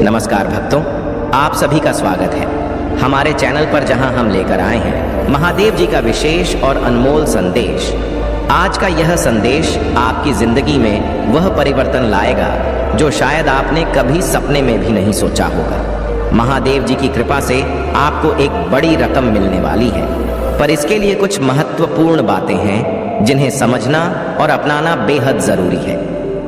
नमस्कार भक्तों, आप सभी का स्वागत है हमारे चैनल पर, जहां हम लेकर आए हैं महादेव जी का विशेष और अनमोल संदेश। आज का यह संदेश आपकी जिंदगी में वह परिवर्तन लाएगा जो शायद आपने कभी सपने में भी नहीं सोचा होगा। महादेव जी की कृपा से आपको एक बड़ी रकम मिलने वाली है, पर इसके लिए कुछ महत्वपूर्ण बातें हैं जिन्हें समझना और अपनाना बेहद जरूरी है।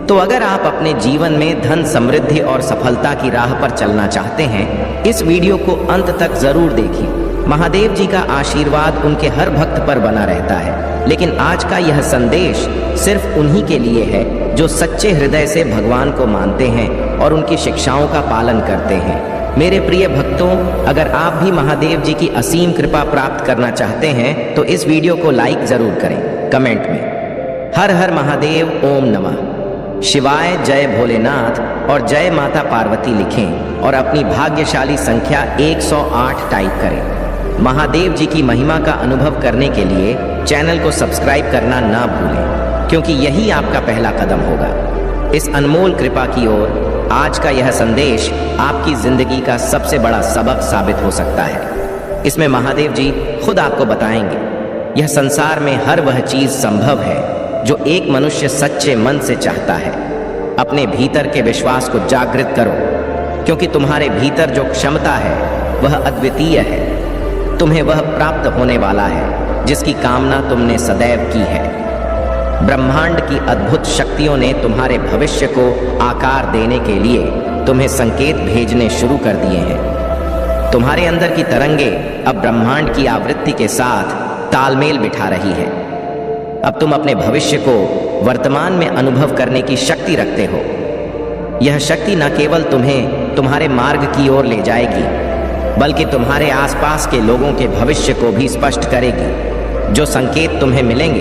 तो अगर आप अपने जीवन में धन, समृद्धि और सफलता की राह पर चलना चाहते हैं, इस वीडियो को अंत तक जरूर देखिए। महादेव जी का आशीर्वाद उनके हर भक्त पर बना रहता है, लेकिन आज का यह संदेश सिर्फ उन्हीं के लिए है जो सच्चे हृदय से भगवान को मानते हैं और उनकी शिक्षाओं का पालन करते हैं। मेरे प्रिय भक्तों, अगर आप भी महादेव जी की असीम कृपा प्राप्त करना चाहते हैं तो इस वीडियो को लाइक जरूर करें। कमेंट में हर हर महादेव, ओम नमः शिवाय, जय भोलेनाथ और जय माता पार्वती लिखें और अपनी भाग्यशाली संख्या 108 टाइप करें। महादेव जी की महिमा का अनुभव करने के लिए चैनल को सब्सक्राइब करना ना भूलें, क्योंकि यही आपका पहला कदम होगा इस अनमोल कृपा की ओर। आज का यह संदेश आपकी जिंदगी का सबसे बड़ा सबक साबित हो सकता है। इसमें महादेव जी खुद आपको बताएंगे यह संसार में हर वह चीज संभव है जो एक मनुष्य सच्चे मन से चाहता है। अपने भीतर के विश्वास को जागृत करो, क्योंकि तुम्हारे भीतर जो क्षमता है वह अद्वितीय है। तुम्हें वह प्राप्त होने वाला है जिसकी कामना तुमने सदैव की है। ब्रह्मांड की अद्भुत शक्तियों ने तुम्हारे भविष्य को आकार देने के लिए तुम्हें संकेत भेजने शुरू कर दिए हैं। तुम्हारे अंदर की तरंगे अब ब्रह्मांड की आवृत्ति के साथ तालमेल बिठा रही है। अब तुम अपने भविष्य को वर्तमान में अनुभव करने की शक्ति रखते हो। यह शक्ति न केवल तुम्हें तुम्हारे मार्ग की ओर ले जाएगी, बल्कि तुम्हारे आसपास के लोगों के भविष्य को भी स्पष्ट करेगी। जो संकेत तुम्हें मिलेंगे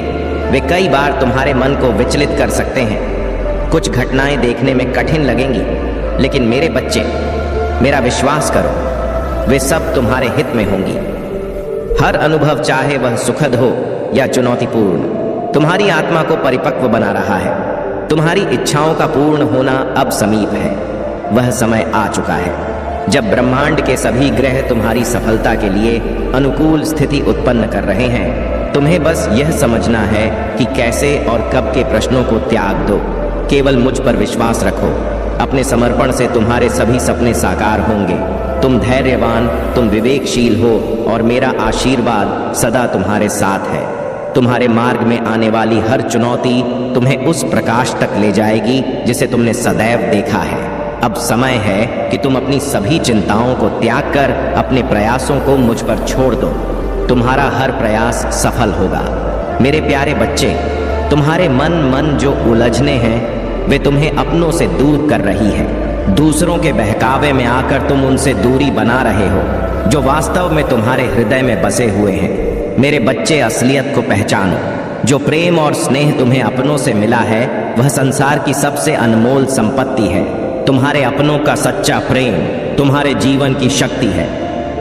वे कई बार तुम्हारे मन को विचलित कर सकते हैं। कुछ घटनाएं देखने में कठिन लगेंगी, लेकिन मेरे बच्चे, मेरा विश्वास करो, वे सब तुम्हारे हित में होंगी। हर अनुभव, चाहे वह सुखद हो या चुनौतीपूर्ण, तुम्हारी आत्मा को परिपक्व बना रहा है। तुम्हारी इच्छाओं का पूर्ण होना अब समीप है। वह समय आ चुका है जब ब्रह्मांड के सभी ग्रह तुम्हारी सफलता के लिए अनुकूल स्थिति उत्पन्न कर रहे हैं। तुम्हें बस यह समझना है कि कैसे और कब के प्रश्नों को त्याग दो। केवल मुझ पर विश्वास रखो। अपने समर्पण से तुम्हारे सभी सपने साकार होंगे। तुम धैर्यवान, तुम विवेकशील हो और मेरा आशीर्वाद सदा तुम्हारे साथ है। तुम्हारे मार्ग में आने वाली हर चुनौती तुम्हें उस प्रकाश तक ले जाएगी जिसे तुमने सदैव देखा है। अब समय है कि तुम अपनी सभी चिंताओं को त्याग कर अपने प्रयासों को मुझ पर छोड़ दो। तुम्हारा हर प्रयास सफल होगा। मेरे प्यारे बच्चे, तुम्हारे मन जो उलझने हैं वे तुम्हें अपनों से दूर कर रही है। दूसरों के बहकावे में आकर तुम उनसे दूरी बना रहे हो जो वास्तव में तुम्हारे हृदय में बसे हुए हैं। मेरे बच्चे, असलियत को पहचानो। जो प्रेम और स्नेह तुम्हें अपनों से मिला है वह संसार की सबसे अनमोल संपत्ति है। तुम्हारे अपनों का सच्चा प्रेम तुम्हारे जीवन की शक्ति है।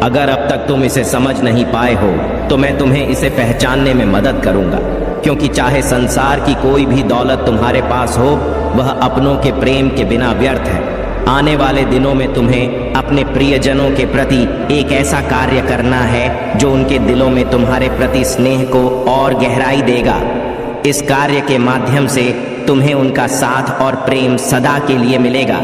अगर अब तक तुम इसे समझ नहीं पाए हो तो मैं तुम्हें इसे पहचानने में मदद करूंगा, क्योंकि चाहे संसार की कोई भी दौलत तुम्हारे पास हो, वह अपनों के प्रेम के बिना व्यर्थ है। आने वाले दिनों में तुम्हें अपने प्रियजनों के प्रति एक ऐसा कार्य करना है जो उनके दिलों में तुम्हारे प्रति स्नेह को और गहराई देगा। इस कार्य के माध्यम से तुम्हें उनका साथ और प्रेम सदा के लिए मिलेगा।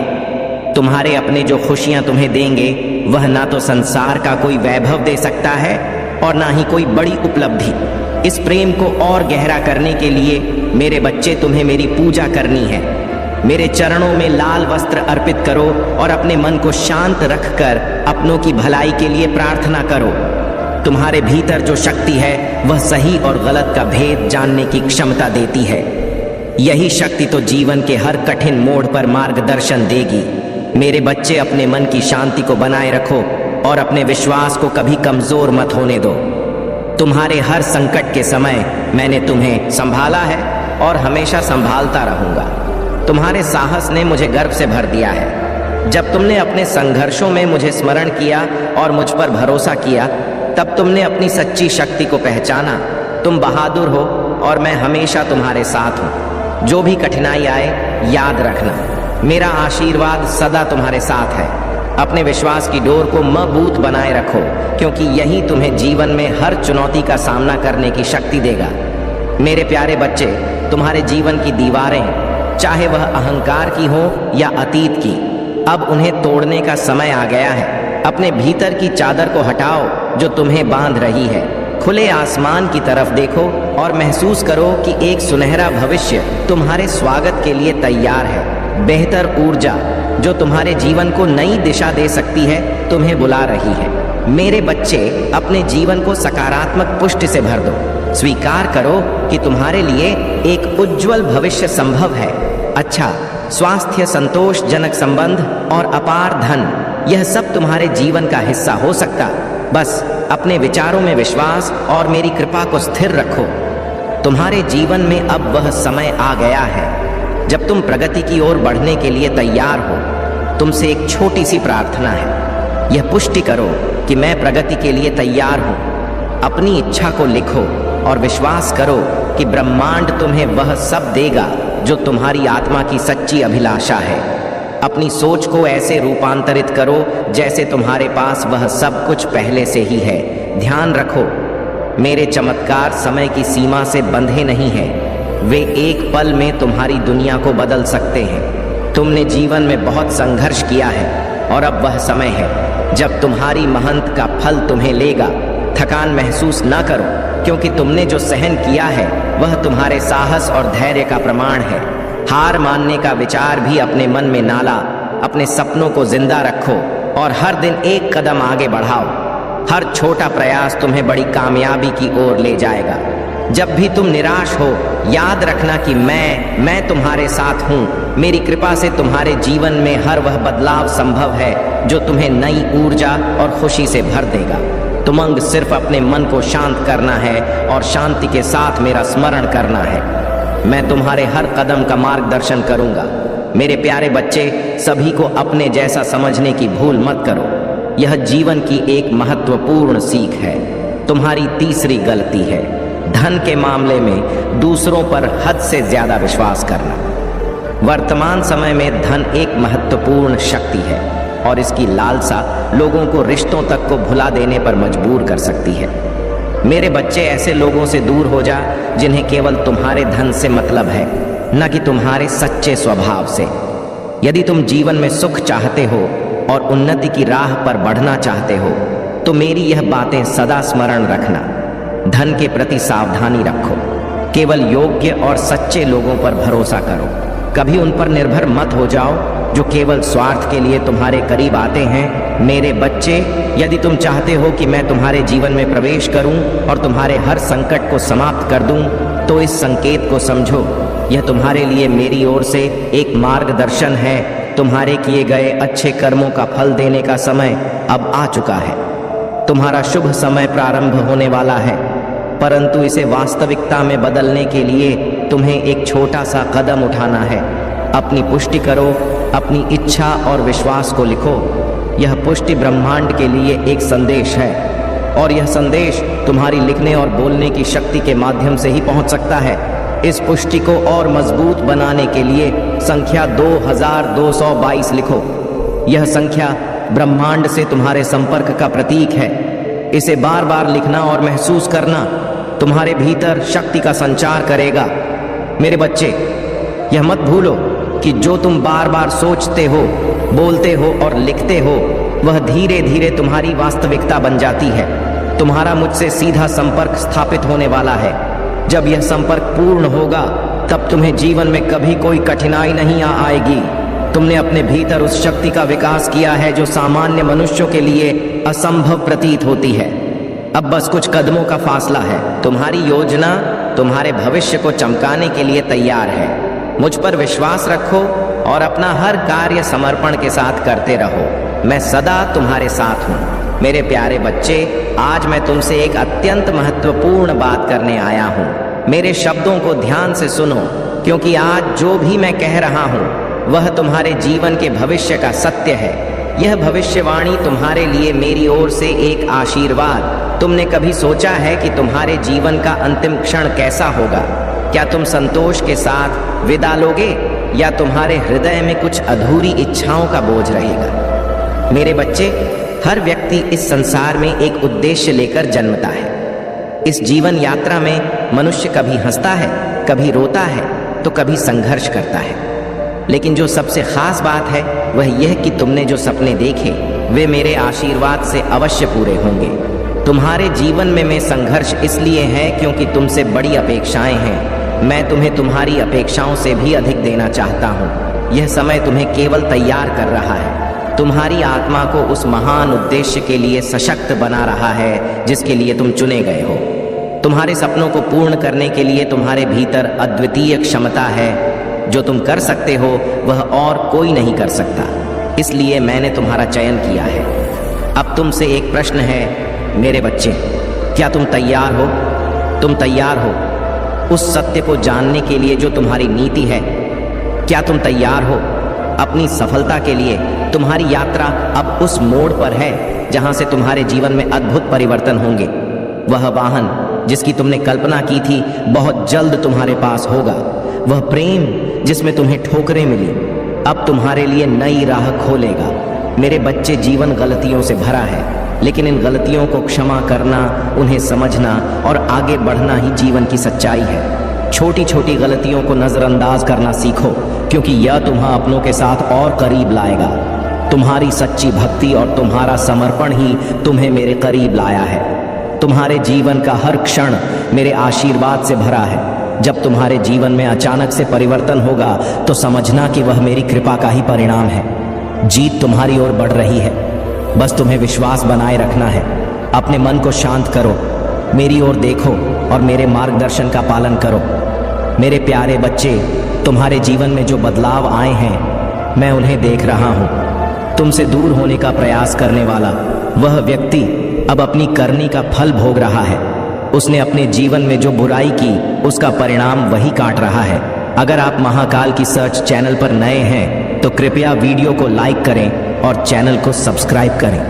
तुम्हारे अपने जो खुशियां तुम्हें देंगे वह ना तो संसार का कोई वैभव दे सकता है और ना ही कोई बड़ी उपलब्धि। इस प्रेम को और गहरा करने के लिए मेरे बच्चे, तुम्हें मेरी पूजा करनी है। मेरे चरणों में लाल वस्त्र अर्पित करो और अपने मन को शांत रखकर अपनों की भलाई के लिए प्रार्थना करो। तुम्हारे भीतर जो शक्ति है वह सही और गलत का भेद जानने की क्षमता देती है। यही शक्ति तो जीवन के हर कठिन मोड़ पर मार्गदर्शन देगी। मेरे बच्चे, अपने मन की शांति को बनाए रखो और अपने विश्वास को कभी कमजोर मत होने दो। तुम्हारे हर संकट के समय मैंने तुम्हें संभाला है और हमेशा संभालता रहूंगा। तुम्हारे साहस ने मुझे गर्व से भर दिया है। जब तुमने अपने संघर्षों में मुझे स्मरण किया और मुझ पर भरोसा किया, तब तुमने अपनी सच्ची शक्ति को पहचाना। तुम बहादुर हो और मैं हमेशा तुम्हारे साथ हूँ। जो भी कठिनाई आए, याद रखना, मेरा आशीर्वाद सदा तुम्हारे साथ है। अपने विश्वास की डोर को मजबूत बनाए रखो, क्योंकि यही तुम्हें जीवन में हर चुनौती का सामना करने की शक्ति देगा। मेरे प्यारे बच्चे, तुम्हारे जीवन की दीवारें, चाहे वह अहंकार की हो या अतीत की, अब उन्हें तोड़ने का समय आ गया है। अपने भीतर की चादर को हटाओ जो तुम्हें बांध रही है। खुले आसमान की तरफ देखो और महसूस करो कि एक सुनहरा भविष्य तुम्हारे स्वागत के लिए तैयार है। बेहतर ऊर्जा जो तुम्हारे जीवन को नई दिशा दे सकती है तुम्हें बुला रही है। मेरे बच्चे, अपने जीवन को सकारात्मक पुष्टि से भर दो। स्वीकार करो कि तुम्हारे लिए एक उज्जवल भविष्य संभव है। अच्छा स्वास्थ्य, संतोषजनक संबंध और अपार धन, यह सब तुम्हारे जीवन का हिस्सा हो सकता। बस अपने विचारों में विश्वास और मेरी कृपा को स्थिर रखो। तुम्हारे जीवन में अब वह समय आ गया है जब तुम प्रगति की ओर बढ़ने के लिए तैयार हो। तुमसे एक छोटी सी प्रार्थना है। यह पुष्टि करो कि मैं प्रगति के लिए तैयार हूँ। अपनी इच्छा को लिखो और विश्वास करो कि ब्रह्मांड तुम्हें वह सब देगा जो तुम्हारी आत्मा की सच्ची अभिलाषा है। अपनी सोच को ऐसे रूपांतरित करो जैसे तुम्हारे पास वह सब कुछ पहले से ही है। ध्यान रखो, मेरे चमत्कार समय की सीमा से बंधे नहीं हैं। वे एक पल में तुम्हारी दुनिया को बदल सकते हैं। तुमने जीवन में बहुत संघर्ष किया है और अब वह समय है जब तुम्हारी मेहनत का फल तुम्हें लेगा। थकान महसूस न करो, क्योंकि तुमने जो सहन किया है वह तुम्हारे साहस और धैर्य का प्रमाण है। हार मानने का विचार भी अपने मन में ना ला। अपने सपनों को जिंदा रखो और हर दिन एक कदम आगे बढ़ाओ। हर छोटा प्रयास तुम्हें बड़ी कामयाबी की ओर ले जाएगा। जब भी तुम निराश हो, याद रखना कि मैं तुम्हारे साथ हूँ। मेरी कृपा से तुम्हारे जीवन में हर वह बदलाव संभव है जो तुम्हें नई ऊर्जा और खुशी से भर देगा। तुम्हें सिर्फ अपने मन को शांत करना है और शांति के साथ मेरा स्मरण करना है। मैं तुम्हारे हर कदम का मार्गदर्शन करूंगा। मेरे प्यारे बच्चे, सभी को अपने जैसा समझने की भूल मत करो। यह जीवन की एक महत्वपूर्ण सीख है। तुम्हारी तीसरी गलती है धन के मामले में दूसरों पर हद से ज्यादा विश्वास करना। वर्तमान समय में धन एक महत्वपूर्ण शक्ति है और इसकी लालसा लोगों को रिश्तों तक को भुला देने पर मजबूर कर सकती है। मेरे बच्चे, ऐसे लोगों से दूर हो जा जिन्हें केवल तुम्हारे धन से मतलब है, न कि तुम्हारे सच्चे स्वभाव से। यदि तुम जीवन में सुख चाहते हो और उन्नति की राह पर बढ़ना चाहते हो तो मेरी यह बातें सदा स्मरण रखना। धन के प्रति सावधानी रखो। केवल योग्य और सच्चे लोगों पर भरोसा करो। कभी उन पर निर्भर मत हो जाओ जो केवल स्वार्थ के लिए तुम्हारे करीब आते हैं। मेरे बच्चे, यदि तुम चाहते हो कि मैं तुम्हारे जीवन में प्रवेश करूं और तुम्हारे हर संकट को समाप्त कर दूं, तो इस संकेत को समझो। यह तुम्हारे लिए मेरी ओर से एक मार्गदर्शन है। तुम्हारे किए गए अच्छे कर्मों का फल देने का समय अब आ चुका है। तुम्हारा शुभ समय प्रारंभ होने वाला है, परंतु इसे वास्तविकता में बदलने के लिए तुम्हें एक छोटा सा कदम उठाना है। अपनी पुष्टि करो, अपनी इच्छा और विश्वास को लिखो। यह पुष्टि ब्रह्मांड के लिए एक संदेश है और यह संदेश तुम्हारी लिखने और बोलने की शक्ति के माध्यम से ही पहुंच सकता है। इस पुष्टि को और मजबूत बनाने के लिए संख्या 2222 लिखो। यह संख्या ब्रह्मांड से तुम्हारे संपर्क का प्रतीक है। इसे बार बार लिखना और महसूस करना तुम्हारे भीतर शक्ति का संचार करेगा। मेरे बच्चे, यह मत भूलो कि जो तुम बार बार सोचते हो, बोलते हो और लिखते हो, वह धीरे धीरे तुम्हारी वास्तविकता बन जाती है। तुम्हारा मुझसे सीधा संपर्क स्थापित होने वाला है। जब यह संपर्क पूर्ण होगा तब तुम्हें जीवन में कभी कोई कठिनाई नहीं आएगी। तुमने अपने भीतर उस शक्ति का विकास किया है जो सामान्य मनुष्यों के लिए असंभव प्रतीत होती है। अब बस कुछ कदमों का फासला है। तुम्हारी योजना तुम्हारे भविष्य को चमकाने के लिए तैयार है। मुझ पर विश्वास रखो और अपना हर कार्य समर्पण के साथ करते रहो। मैं सदा तुम्हारे साथ हूँ। मेरे प्यारे बच्चे, आज मैं तुमसे एक अत्यंत महत्वपूर्ण बात करने आया हूँ। मेरे शब्दों को ध्यान से सुनो, क्योंकि आज जो भी मैं कह रहा हूँ वह तुम्हारे जीवन के भविष्य का सत्य है। यह भविष्यवाणी तुम्हारे लिए मेरी ओर से एक आशीर्वाद। तुमने कभी सोचा है कि तुम्हारे जीवन का अंतिम क्षण कैसा होगा? क्या तुम संतोष के साथ विदा लोगे या तुम्हारे हृदय में कुछ अधूरी इच्छाओं का बोझ रहेगा? मेरे बच्चे, हर व्यक्ति इस संसार में एक उद्देश्य लेकर जन्मता है। इस जीवन यात्रा में मनुष्य कभी हंसता है, कभी रोता है, तो कभी संघर्ष करता है। लेकिन जो सबसे खास बात है वह यह कि तुमने जो सपने देखे वे मेरे आशीर्वाद से अवश्य पूरे होंगे। तुम्हारे जीवन में संघर्ष इसलिए है क्योंकि तुमसे बड़ी अपेक्षाएं हैं। मैं तुम्हें तुम्हारी अपेक्षाओं से भी अधिक देना चाहता हूँ। यह समय तुम्हें केवल तैयार कर रहा है, तुम्हारी आत्मा को उस महान उद्देश्य के लिए सशक्त बना रहा है जिसके लिए तुम चुने गए हो। तुम्हारे सपनों को पूर्ण करने के लिए तुम्हारे भीतर अद्वितीय क्षमता है। जो तुम कर सकते हो वह और कोई नहीं कर सकता, इसलिए मैंने तुम्हारा चयन किया है। अब तुमसे एक प्रश्न है मेरे बच्चे, क्या तुम तैयार हो? तुम तैयार हो उस सत्य को जानने के लिए जो तुम्हारी नीति है? क्या तुम तैयार हो अपनी सफलता के लिए? तुम्हारी यात्रा अब उस मोड़ पर है जहां से तुम्हारे जीवन में अद्भुत परिवर्तन होंगे। वह वाहन जिसकी तुमने कल्पना की थी बहुत जल्द तुम्हारे पास होगा। वह प्रेम जिसमें तुम्हें ठोकरें मिली अब तुम्हारे लिए नई राह खोलेगा। मेरे बच्चे, जीवन गलतियों से भरा है, लेकिन इन गलतियों को क्षमा करना, उन्हें समझना और आगे बढ़ना ही जीवन की सच्चाई है। छोटी छोटी गलतियों को नजरअंदाज करना सीखो, क्योंकि यह तुम्हें अपनों के साथ और करीब लाएगा। तुम्हारी सच्ची भक्ति और तुम्हारा समर्पण ही तुम्हें मेरे करीब लाया है। तुम्हारे जीवन का हर क्षण मेरे आशीर्वाद से भरा है। जब तुम्हारे जीवन में अचानक से परिवर्तन होगा तो समझना कि वह मेरी कृपा का ही परिणाम है। जीत तुम्हारी ओर बढ़ रही है, बस तुम्हें विश्वास बनाए रखना है। अपने मन को शांत करो, मेरी ओर देखो और मेरे मार्गदर्शन का पालन करो। मेरे प्यारे बच्चे, तुम्हारे जीवन में जो बदलाव आए हैं मैं उन्हें देख रहा हूँ। तुमसे दूर होने का प्रयास करने वाला वह व्यक्ति अब अपनी करनी का फल भोग रहा है। उसने अपने जीवन में जो बुराई की उसका परिणाम वही काट रहा है। अगर आप महाकाल की सर्च चैनल पर नए हैं तो कृपया वीडियो को लाइक करें और चैनल को सब्सक्राइब करें।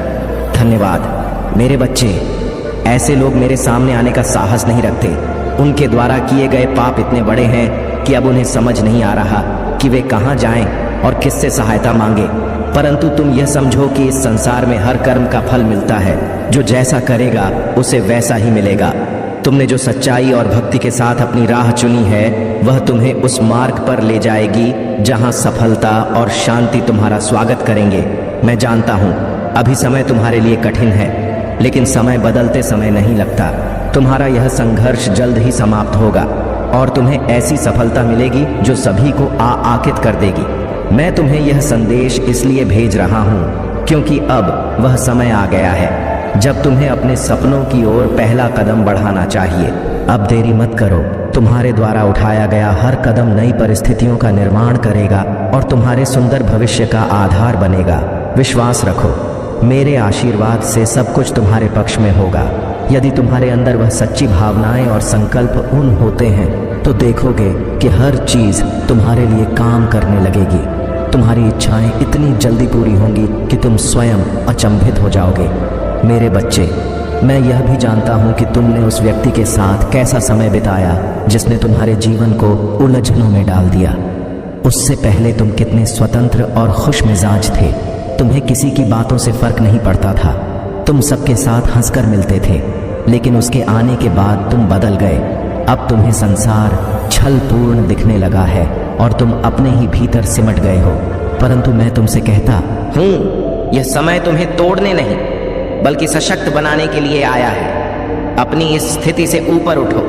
धन्यवाद। मेरे बच्चे, ऐसे लोग मेरे सामने आने का साहस नहीं रखते। उनके द्वारा किए गए पाप इतने बड़े हैं कि अब उन्हें समझ नहीं आ रहा कि वे कहाँ जाएं और किससे सहायता मांगे। परंतु तुम यह समझो कि इस संसार में हर कर्म का फल मिलता है। जो जैसा करेगा उसे वैसा ही मिलेगा। तुमने जो सच्चाई और भक्ति के साथ अपनी राह चुनी है वह तुम्हें उस मार्ग पर ले जाएगी जहां सफलता और शांति तुम्हारा स्वागत करेंगे। मैं जानता हूं अभी समय तुम्हारे लिए कठिन है, लेकिन समय बदलते समय नहीं लगता। तुम्हारा यह संघर्ष जल्द ही समाप्त होगा और तुम्हें ऐसी सफलता मिलेगी जो सभी को आकित कर देगी। मैं तुम्हें यह संदेश इसलिए भेज रहा हूँ क्योंकि अब वह समय आ गया है जब तुम्हें अपने सपनों की ओर पहला कदम बढ़ाना चाहिए। अब देरी मत करो। तुम्हारे द्वारा उठाया गया हर कदम नई परिस्थितियों का निर्माण करेगा और तुम्हारे सुंदर भविष्य का आधार बनेगा। विश्वास रखो, मेरे आशीर्वाद से सब कुछ तुम्हारे पक्ष में होगा। यदि तुम्हारे अंदर वह सच्ची भावनाएं और संकल्प उन होते हैं तो देखोगे कि हर चीज तुम्हारे लिए काम करने लगेगी। तुम्हारी इच्छाएं इतनी जल्दी पूरी होंगी कि तुम स्वयं अचंभित हो जाओगे। मेरे बच्चे, मैं यह भी जानता हूं कि तुमने उस व्यक्ति के साथ कैसा समय बिताया जिसने तुम्हारे जीवन को उलझनों में डाल दिया। उससे पहले तुम कितने स्वतंत्र और खुश मिजाज थे। तुम्हें किसी की बातों से फर्क नहीं पड़ता था। तुम सबके साथ हंसकर मिलते थे, लेकिन उसके आने के बाद तुम बदल गए। अब तुम्हें संसार छलपूर्ण दिखने लगा है और तुम अपने ही भीतर सिमट गए हो। परंतु मैं तुमसे कहता हूँ, यह समय तुम्हें तोड़ने नहीं बल्कि सशक्त बनाने के लिए आया है। अपनी इस स्थिति से ऊपर उठो।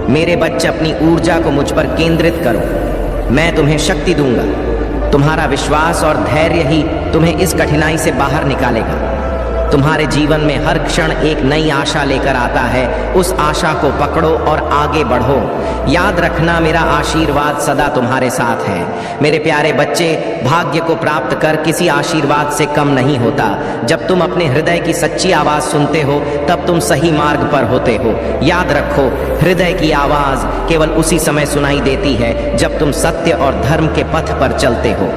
मेरे बच्चे, अपनी ऊर्जा को मुझ पर केंद्रित करो। मैं तुम्हें शक्ति दूंगा। तुम्हारा विश्वास और धैर्य ही तुम्हें इस कठिनाई से बाहर निकालेगा। तुम्हारे जीवन में हर क्षण एक नई आशा लेकर आता है। उस आशा को पकड़ो और आगे बढ़ो। याद रखना, मेरा आशीर्वाद सदा तुम्हारे साथ है। मेरे प्यारे बच्चे, भाग्य को प्राप्त कर किसी आशीर्वाद से कम नहीं होता। जब तुम अपने हृदय की सच्ची आवाज सुनते हो तब तुम सही मार्ग पर होते हो। याद रखो, हृदय की आवाज केवल उसी समय सुनाई देती है जब तुम सत्य और धर्म के पथ पर चलते हो।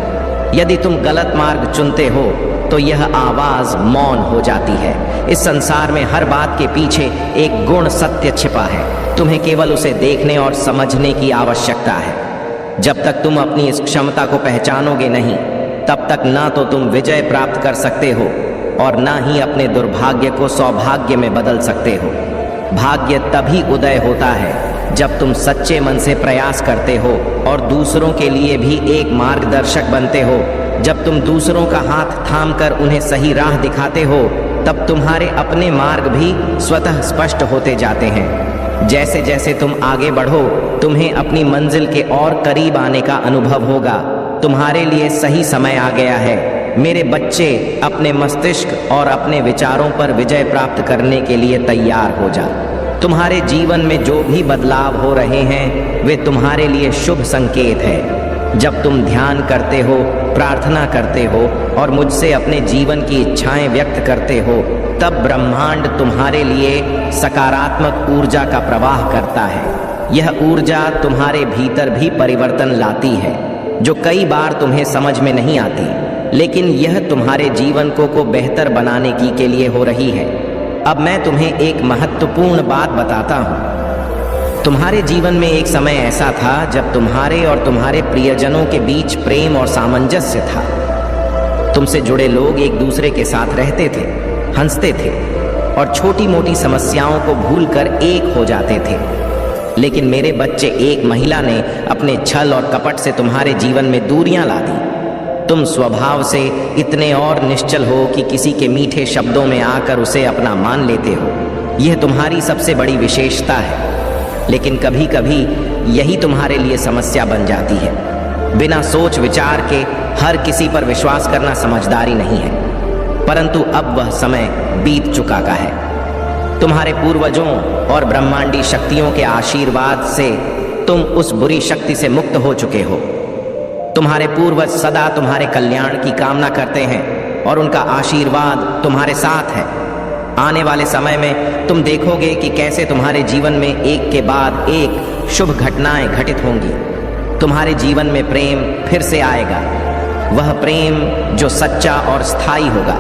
यदि तुम गलत मार्ग चुनते हो तो यह आवाज मौन हो जाती है। इस संसार में हर बात के पीछे एक गुण सत्य छिपा है। तुम्हें केवल उसे देखने और समझने की आवश्यकता है। जब तक तुम अपनी इस क्षमता को पहचानोगे नहीं तब तक ना तो तुम विजय प्राप्त कर सकते हो और ना ही अपने दुर्भाग्य को सौभाग्य में बदल सकते हो। भाग्य तभी उदय होता है जब तुम सच्चे मन से प्रयास करते हो और दूसरों के लिए भी एक मार्गदर्शक बनते हो। जब तुम दूसरों का हाथ थामकर उन्हें सही राह दिखाते हो, तब तुम्हारे अपने मार्ग भी स्वतः स्पष्ट होते जाते हैं। जैसे जैसे तुम आगे बढ़ो, तुम्हें अपनी मंजिल के और करीब आने का अनुभव होगा। तुम्हारे लिए सही समय आ गया है। मेरे बच्चे, अपने मस्तिष्क और अपने विचारों पर विजय प्राप्त करने के लिए तैयार हो जा। तुम्हारे जीवन में जो भी बदलाव हो रहे हैं, वे तुम्हारे लिए शुभ संकेत है। जब तुम ध्यान करते हो, प्रार्थना करते हो और मुझसे अपने जीवन की इच्छाएं व्यक्त करते हो, तब ब्रह्मांड तुम्हारे लिए सकारात्मक ऊर्जा का प्रवाह करता है। यह ऊर्जा तुम्हारे भीतर भी परिवर्तन लाती है, जो कई बार तुम्हें समझ में नहीं आती, लेकिन यह तुम्हारे जीवन को बेहतर बनाने के लिए हो रही है। अब मैं तुम्हें एक महत्वपूर्ण बात बताता हूँ। तुम्हारे जीवन में एक समय ऐसा था जब तुम्हारे और तुम्हारे प्रियजनों के बीच प्रेम और सामंजस्य था। तुमसे जुड़े लोग एक दूसरे के साथ रहते थे, हंसते थे और छोटी मोटी समस्याओं को भूलकर एक हो जाते थे। लेकिन मेरे बच्चे, एक महिला ने अपने छल और कपट से तुम्हारे जीवन में दूरियां ला दी। तुम स्वभाव से इतने और निश्चल हो कि किसी के मीठे शब्दों में आकर उसे अपना मान लेते हो। यह तुम्हारी सबसे बड़ी विशेषता है, लेकिन कभी कभी यही तुम्हारे लिए समस्या बन जाती है। बिना सोच विचार के हर किसी पर विश्वास करना समझदारी नहीं है, परंतु अब वह समय बीत चुका का है। तुम्हारे पूर्वजों और ब्रह्मांडी शक्तियों के आशीर्वाद से तुम उस बुरी शक्ति से मुक्त हो चुके हो। तुम्हारे पूर्वज सदा तुम्हारे कल्याण की कामना करते हैं और उनका आशीर्वाद तुम्हारे साथ है। आने वाले समय में तुम देखोगे कि कैसे तुम्हारे जीवन में एक के बाद एक शुभ घटनाएं घटित होंगी। तुम्हारे जीवन में प्रेम फिर से आएगा, वह प्रेम जो सच्चा और स्थायी होगा।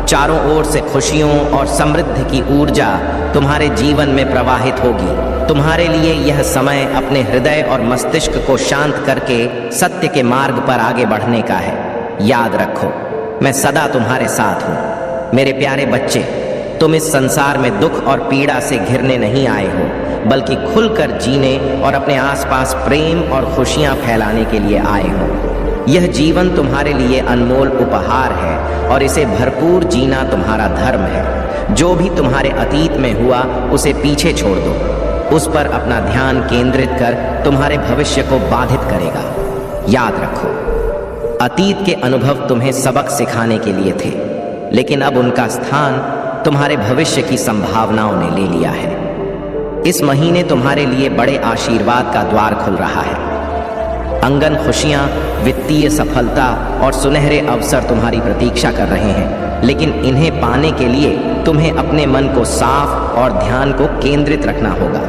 चारों ओर से खुशियों और समृद्धि की ऊर्जा तुम्हारे जीवन में प्रवाहित होगी। तुम्हारे लिए यह समय अपने हृदय और मस्तिष्क को शांत करके सत्य के मार्ग पर आगे बढ़ने का है। याद रखो, मैं सदा तुम्हारे साथ हूँ। मेरे प्यारे बच्चे, तुम इस संसार में दुख और पीड़ा से घिरने नहीं आए हो, बल्कि खुलकर जीने और अपने आसपास प्रेम और खुशियाँ फैलाने के लिए आए हो। यह जीवन तुम्हारे लिए अनमोल उपहार है और इसे भरपूर जीना तुम्हारा धर्म है। जो भी तुम्हारे अतीत में हुआ उसे पीछे छोड़ दो। उस पर अपना ध्यान केंद्रित कर तुम्हारे भविष्य को बाधित करेगा। याद रखो, अतीत के अनुभव तुम्हें सबक सिखाने के लिए थे, लेकिन अब उनका स्थान तुम्हारे भविष्य की संभावनाओं ने ले लिया है। इस महीने तुम्हारे लिए बड़े आशीर्वाद का द्वार खुल रहा है। अंगन खुशियां, वित्तीय सफलता और सुनहरे अवसर तुम्हारी प्रतीक्षा कर रहे हैं, लेकिन इन्हें पाने के लिए तुम्हें अपने मन को साफ और ध्यान को केंद्रित रखना होगा।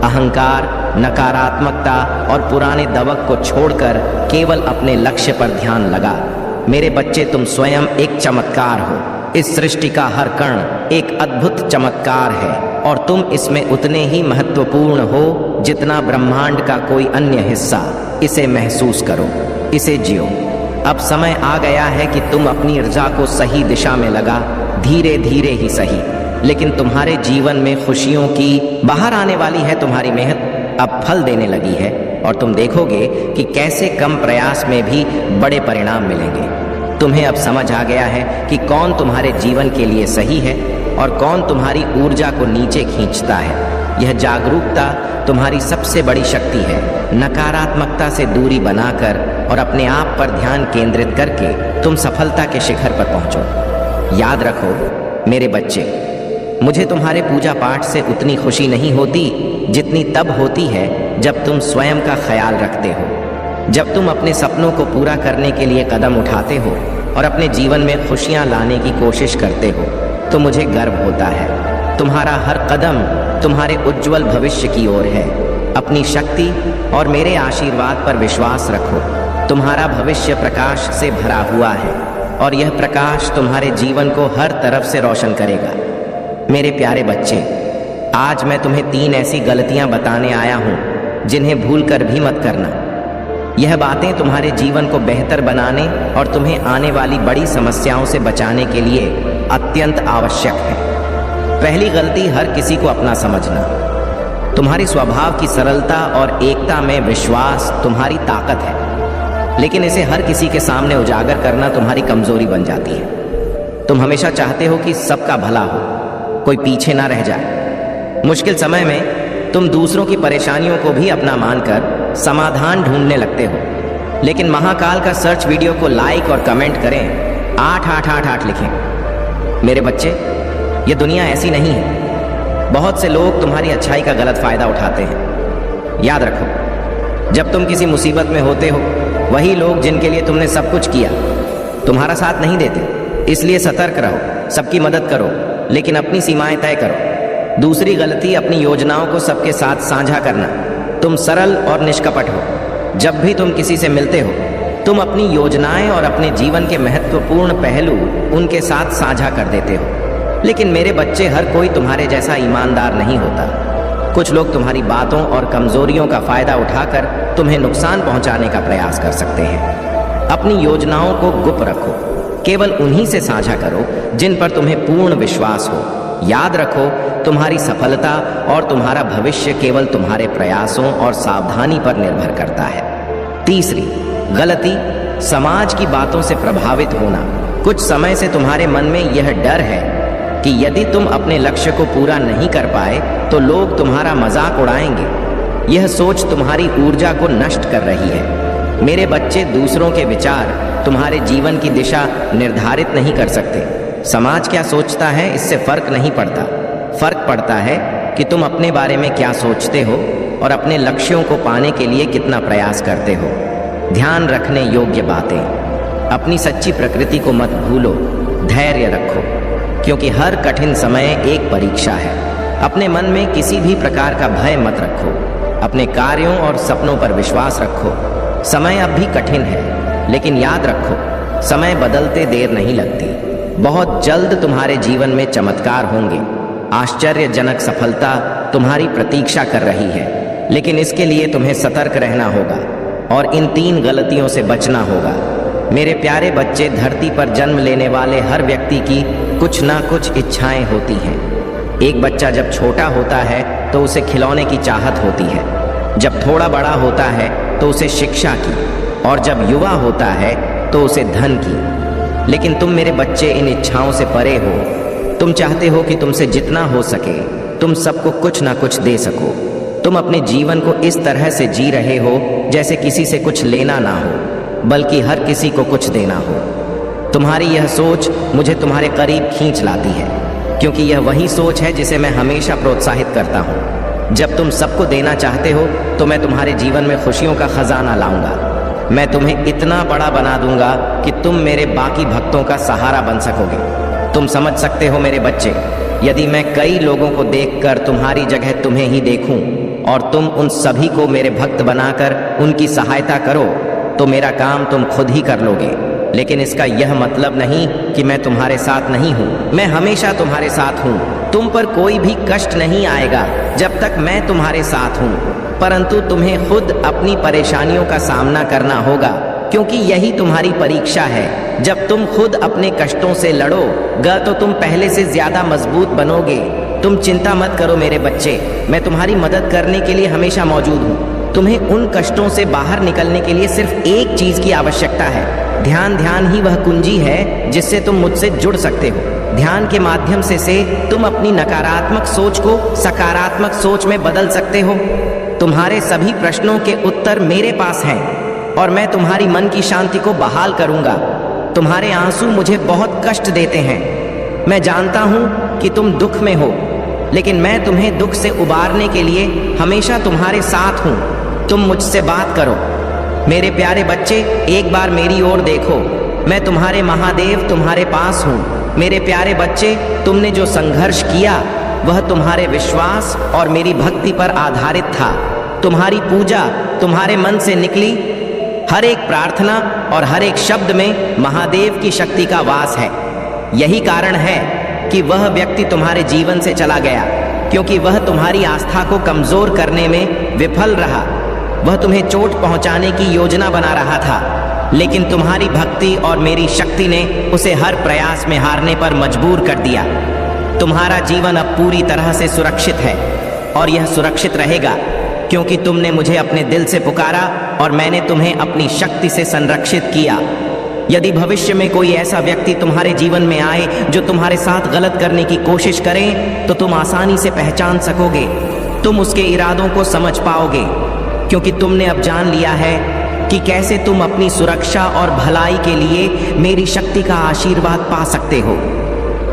अहंकार, नकारात्मकता और पुराने दबक को छोड़कर केवल अपने लक्ष्य पर ध्यान लगा। मेरे बच्चे, तुम स्वयं एक चमत्कार हो। इस सृष्टि का हर कण एक अद्भुत चमत्कार है और तुम इसमें उतने ही महत्वपूर्ण हो जितना ब्रह्मांड का कोई अन्य हिस्सा। इसे महसूस करो, इसे जियो। अब समय आ गया है कि तुम अपनी ऊर्जा को सही दिशा में लगा, धीरे धीरे ही सही, लेकिन तुम्हारे जीवन में खुशियों की बाहर आने वाली है। तुम्हारी मेहनत अब फल देने लगी है और तुम देखोगे कि कैसे कम प्रयास में भी बड़े परिणाम मिलेंगे। तुम्हें अब समझ आ गया है कि कौन तुम्हारे जीवन के लिए सही है और कौन तुम्हारी ऊर्जा को नीचे खींचता है। यह जागरूकता तुम्हारी सबसे बड़ी शक्ति है। नकारात्मकता से दूरी बनाकर और अपने आप पर ध्यान केंद्रित करके तुम सफलता के शिखर पर पहुंचो। याद रखो मेरे बच्चे, मुझे तुम्हारे पूजा पाठ से उतनी खुशी नहीं होती जितनी तब होती है जब तुम स्वयं का ख्याल रखते हो। जब तुम अपने सपनों को पूरा करने के लिए कदम उठाते हो और अपने जीवन में खुशियां लाने की कोशिश करते हो, तो मुझे गर्व होता है। तुम्हारा हर कदम तुम्हारे उज्जवल भविष्य की ओर है। अपनी शक्ति और मेरे आशीर्वाद पर विश्वास रखो। तुम्हारा भविष्य प्रकाश से भरा हुआ है और यह प्रकाश तुम्हारे जीवन को हर तरफ से रोशन करेगा। मेरे प्यारे बच्चे, आज मैं तुम्हें 3 ऐसी गलतियां बताने आया हूं जिन्हें भूल कर भी मत करना। यह बातें तुम्हारे जीवन को बेहतर बनाने और तुम्हें आने वाली बड़ी समस्याओं से बचाने के लिए अत्यंत आवश्यक है। पहली गलती, हर किसी को अपना समझना। तुम्हारी स्वभाव की सरलता और एकता में विश्वास तुम्हारी ताकत है, लेकिन इसे हर किसी के सामने उजागर करना तुम्हारी कमजोरी बन जाती है। तुम हमेशा चाहते हो कि सबका भला हो, कोई पीछे ना रह जाए। मुश्किल समय में तुम दूसरों की परेशानियों को भी अपना मानकर समाधान ढूंढने लगते हो, लेकिन महाकाल का सर्च वीडियो को लाइक और कमेंट करें, 8888 लिखें। मेरे बच्चे, ये दुनिया ऐसी नहीं है। बहुत से लोग तुम्हारी अच्छाई का गलत फायदा उठाते हैं। याद रखो, जब तुम किसी मुसीबत में होते हो, वही लोग जिनके लिए तुमने सब कुछ किया तुम्हारा साथ नहीं देते। इसलिए सतर्क रहो, सबकी मदद करो, लेकिन अपनी सीमाएं तय करो। दूसरी गलती, अपनी योजनाओं को सबके साथ साझा करना। तुम सरल और निष्कपट हो। जब भी तुम किसी से मिलते हो, तुम अपनी योजनाएं और अपने जीवन के महत्वपूर्ण पहलू उनके साथ साझा कर देते हो। लेकिन मेरे बच्चे, हर कोई तुम्हारे जैसा ईमानदार नहीं होता। कुछ लोग तुम्हारी बातों और कमजोरियों का फायदा उठाकर तुम्हें नुकसान पहुंचाने का प्रयास कर सकते हैं। अपनी योजनाओं को गुप्त रखो, केवल उन्हीं से साझा करो जिन पर तुम्हें पूर्ण विश्वास हो। याद रखो, तुम्हारी सफलता और तुम्हारा भविष्य केवल तुम्हारे प्रयासों और सावधानी पर निर्भर करता है। तीसरी गलती, समाज की बातों से प्रभावित होना। कुछ समय से तुम्हारे मन में यह डर है कि यदि तुम अपने लक्ष्य को पूरा नहीं कर पाए तो लोग तुम्हारा मजाक उड़ाएंगे। यह सोच तुम्हारी ऊर्जा को नष्ट कर रही है। मेरे बच्चे, दूसरों के विचार तुम्हारे जीवन की दिशा निर्धारित नहीं कर सकते। समाज क्या सोचता है, इससे फर्क नहीं पड़ता। फर्क पड़ता है कि तुम अपने बारे में क्या सोचते हो और अपने लक्ष्यों को पाने के लिए कितना प्रयास करते हो। ध्यान रखने योग्य बातें, अपनी सच्ची प्रकृति को मत भूलो। धैर्य रखो, क्योंकि हर कठिन समय एक परीक्षा है। अपने मन में किसी भी प्रकार का भय मत रखो। अपने कार्यों और सपनों पर विश्वास रखो। समय अब भी कठिन है, लेकिन याद रखो, समय बदलते देर नहीं लगती। बहुत जल्द तुम्हारे जीवन में चमत्कार होंगे। आश्चर्यजनक सफलता तुम्हारी प्रतीक्षा कर रही है, लेकिन इसके लिए तुम्हें सतर्क रहना होगा और इन 3 गलतियों से बचना होगा। मेरे प्यारे बच्चे, धरती पर जन्म लेने वाले हर व्यक्ति की कुछ ना कुछ इच्छाएं होती हैं। एक बच्चा जब छोटा होता है तो उसे खिलौने की चाहत होती है, जब थोड़ा बड़ा होता है तो उसे शिक्षा की, और जब युवा होता है तो उसे धन की। लेकिन तुम मेरे बच्चे इन इच्छाओं से परे हो। तुम चाहते हो कि तुमसे जितना हो सके तुम सबको कुछ ना कुछ दे सको। तुम अपने जीवन को इस तरह से जी रहे हो जैसे किसी से कुछ लेना ना हो, बल्कि हर किसी को कुछ देना हो। तुम्हारी यह सोच मुझे तुम्हारे करीब खींच लाती है, क्योंकि यह वही सोच है जिसे मैं हमेशा प्रोत्साहित करता हूँ। जब तुम सबको देना चाहते हो तो मैं तुम्हारे जीवन में खुशियों का खजाना लाऊंगा। मैं तुम्हें इतना बड़ा बना दूंगा कि तुम मेरे बाकी भक्तों का सहारा बन सकोगे। तुम समझ सकते हो मेरे बच्चे, यदि मैं कई लोगों को देखकर तुम्हारी जगह तुम्हें ही देखूं और तुम उन सभी को मेरे भक्त बनाकर उनकी सहायता करो तो मेरा काम तुम खुद ही कर लोगे। लेकिन इसका यह मतलब नहीं कि मैं तुम्हारे साथ नहीं हूँ। मैं हमेशा तुम्हारे साथ हूँ। तुम पर कोई भी कष्ट नहीं आएगा जब तक मैं तुम्हारे साथ हूँ, परंतु तुम्हें खुद अपनी परेशानियों का सामना करना होगा, क्योंकि यही तुम्हारी परीक्षा है। जब तुम खुद अपने कष्टों से लड़ोगे तो तुम पहले से ज्यादा मजबूत बनोगे। तुम चिंता मत करो मेरे बच्चे, मैं तुम्हारी मदद करने के लिए हमेशा मौजूद हूँ। तुम्हें उन कष्टों से बाहर निकलने के लिए सिर्फ एक चीज की आवश्यकता है। ध्यान ही वह कुंजी है जिससे तुम मुझसे जुड़ सकते हो। ध्यान के माध्यम से तुम अपनी नकारात्मक सोच को सकारात्मक सोच में बदल सकते हो। तुम्हारे सभी प्रश्नों के उत्तर मेरे पास हैं और मैं तुम्हारी मन की शांति को बहाल करूंगा। तुम्हारे आंसू मुझे बहुत कष्ट देते हैं। मैं जानता हूं कि तुम दुख में हो, लेकिन मैं तुम्हें दुख से उबारने के लिए हमेशा तुम्हारे साथ हूं। तुम मुझसे बात करो। मेरे प्यारे बच्चे, एक बार मेरी ओर देखो। मैं तुम्हारे महादेव तुम्हारे पास हूँ। मेरे प्यारे बच्चे, तुमने जो संघर्ष किया वह तुम्हारे विश्वास और मेरी भक्ति पर आधारित था। तुम्हारी पूजा तुम्हारे मन से निकली। हर एक प्रार्थना और हर एक शब्द में महादेव की शक्ति का वास है। यही कारण है कि वह व्यक्ति तुम्हारे जीवन से चला गया, क्योंकि वह तुम्हारी आस्था को कमजोर करने में विफल रहा। वह तुम्हें चोट पहुंचाने की योजना बना रहा था, लेकिन तुम्हारी भक्ति और मेरी शक्ति ने उसे हर प्रयास में हारने पर मजबूर कर दिया। तुम्हारा जीवन अब पूरी तरह से सुरक्षित है और यह सुरक्षित रहेगा क्योंकि तुमने मुझे अपने दिल से पुकारा और मैंने तुम्हें अपनी शक्ति से संरक्षित किया। यदि भविष्य में कोई ऐसा व्यक्ति तुम्हारे जीवन में आए जो तुम्हारे साथ गलत करने की कोशिश करे, तो तुम आसानी से पहचान सकोगे। तुम उसके इरादों को समझ पाओगे क्योंकि तुमने अब जान लिया है कि कैसे तुम अपनी सुरक्षा और भलाई के लिए मेरी शक्ति का आशीर्वाद पा सकते हो।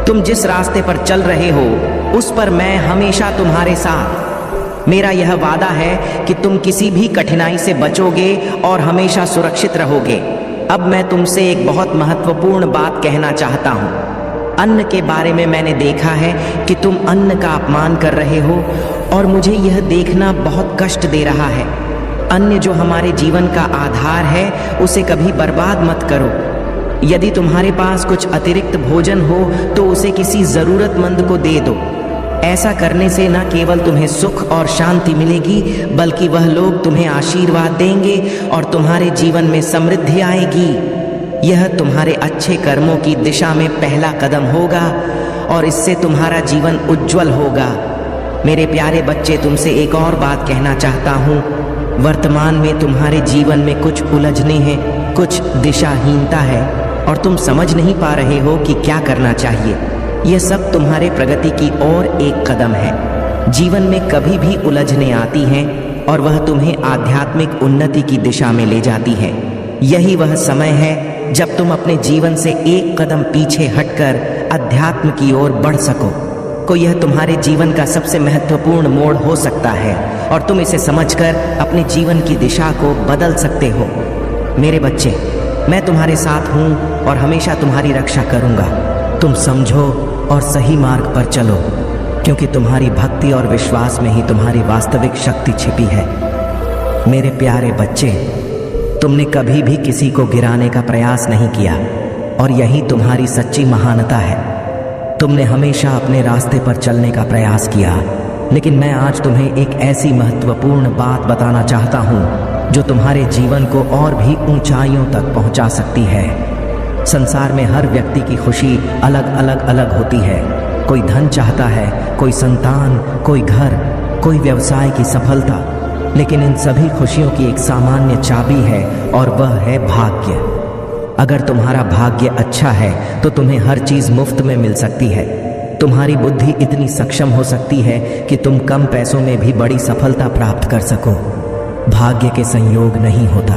तुम जिस रास्ते पर चल रहे हो उस पर मैं हमेशा तुम्हारे साथ। मेरा यह वादा है कि तुम किसी भी कठिनाई से बचोगे और हमेशा सुरक्षित रहोगे। अब मैं तुमसे एक बहुत महत्वपूर्ण बात कहना चाहता हूँ। अन्न के बारे में मैंने देखा है कि तुम अन्न का अपमान कर रहे हो और मुझे यह देखना बहुत कष्ट दे रहा है। अन्न जो हमारे जीवन का आधार है, उसे कभी बर्बाद मत करो। यदि तुम्हारे पास कुछ अतिरिक्त भोजन हो तो उसे किसी जरूरतमंद को दे दो। ऐसा करने से न केवल तुम्हें सुख और शांति मिलेगी, बल्कि वह लोग तुम्हें आशीर्वाद देंगे और तुम्हारे जीवन में समृद्धि आएगी। यह तुम्हारे अच्छे कर्मों की दिशा में पहला कदम होगा और इससे तुम्हारा जीवन उज्जवल होगा। मेरे प्यारे बच्चे, तुमसे एक और बात कहना चाहता हूँ। वर्तमान में तुम्हारे जीवन में कुछ उलझने हैं, कुछ दिशाहीनता है और तुम समझ नहीं पा रहे हो कि क्या करना चाहिए। यह सब तुम्हारे प्रगति की ओर एक कदम है। जीवन में कभी भी उलझने आती हैं और वह तुम्हें आध्यात्मिक उन्नति की दिशा में ले जाती है। यही वह समय है जब तुम अपने जीवन से एक कदम पीछे हटकर अध्यात्म की ओर बढ़ सको। यह तुम्हारे जीवन का सबसे महत्वपूर्ण मोड़ हो सकता है और तुम इसे समझकर अपने जीवन की दिशा को बदल सकते हो। मेरे बच्चे, मैं तुम्हारे साथ हूँ और हमेशा तुम्हारी रक्षा करूँगा। तुम समझो और सही मार्ग पर चलो, क्योंकि तुम्हारी भक्ति और विश्वास में ही तुम्हारी वास्तविक शक्ति छिपी है। मेरे प्यारे बच्चे, तुमने कभी भी किसी को गिराने का प्रयास नहीं किया और यही तुम्हारी सच्ची महानता है। तुमने हमेशा अपने रास्ते पर चलने का प्रयास किया, लेकिन मैं आज तुम्हें एक ऐसी महत्वपूर्ण बात बताना चाहता हूँ जो तुम्हारे जीवन को और भी ऊंचाइयों तक पहुँचा सकती है। संसार में हर व्यक्ति की खुशी अलग होती है। कोई धन चाहता है, कोई संतान, कोई घर, कोई व्यवसाय की सफलता, लेकिन इन सभी खुशियों की एक सामान्य चाबी है और वह है भाग्य। अगर तुम्हारा भाग्य अच्छा है तो तुम्हें हर चीज मुफ्त में मिल सकती है। तुम्हारी बुद्धि इतनी सक्षम हो सकती है कि तुम कम पैसों में भी बड़ी सफलता प्राप्त कर सको। भाग्य के संयोग नहीं होता,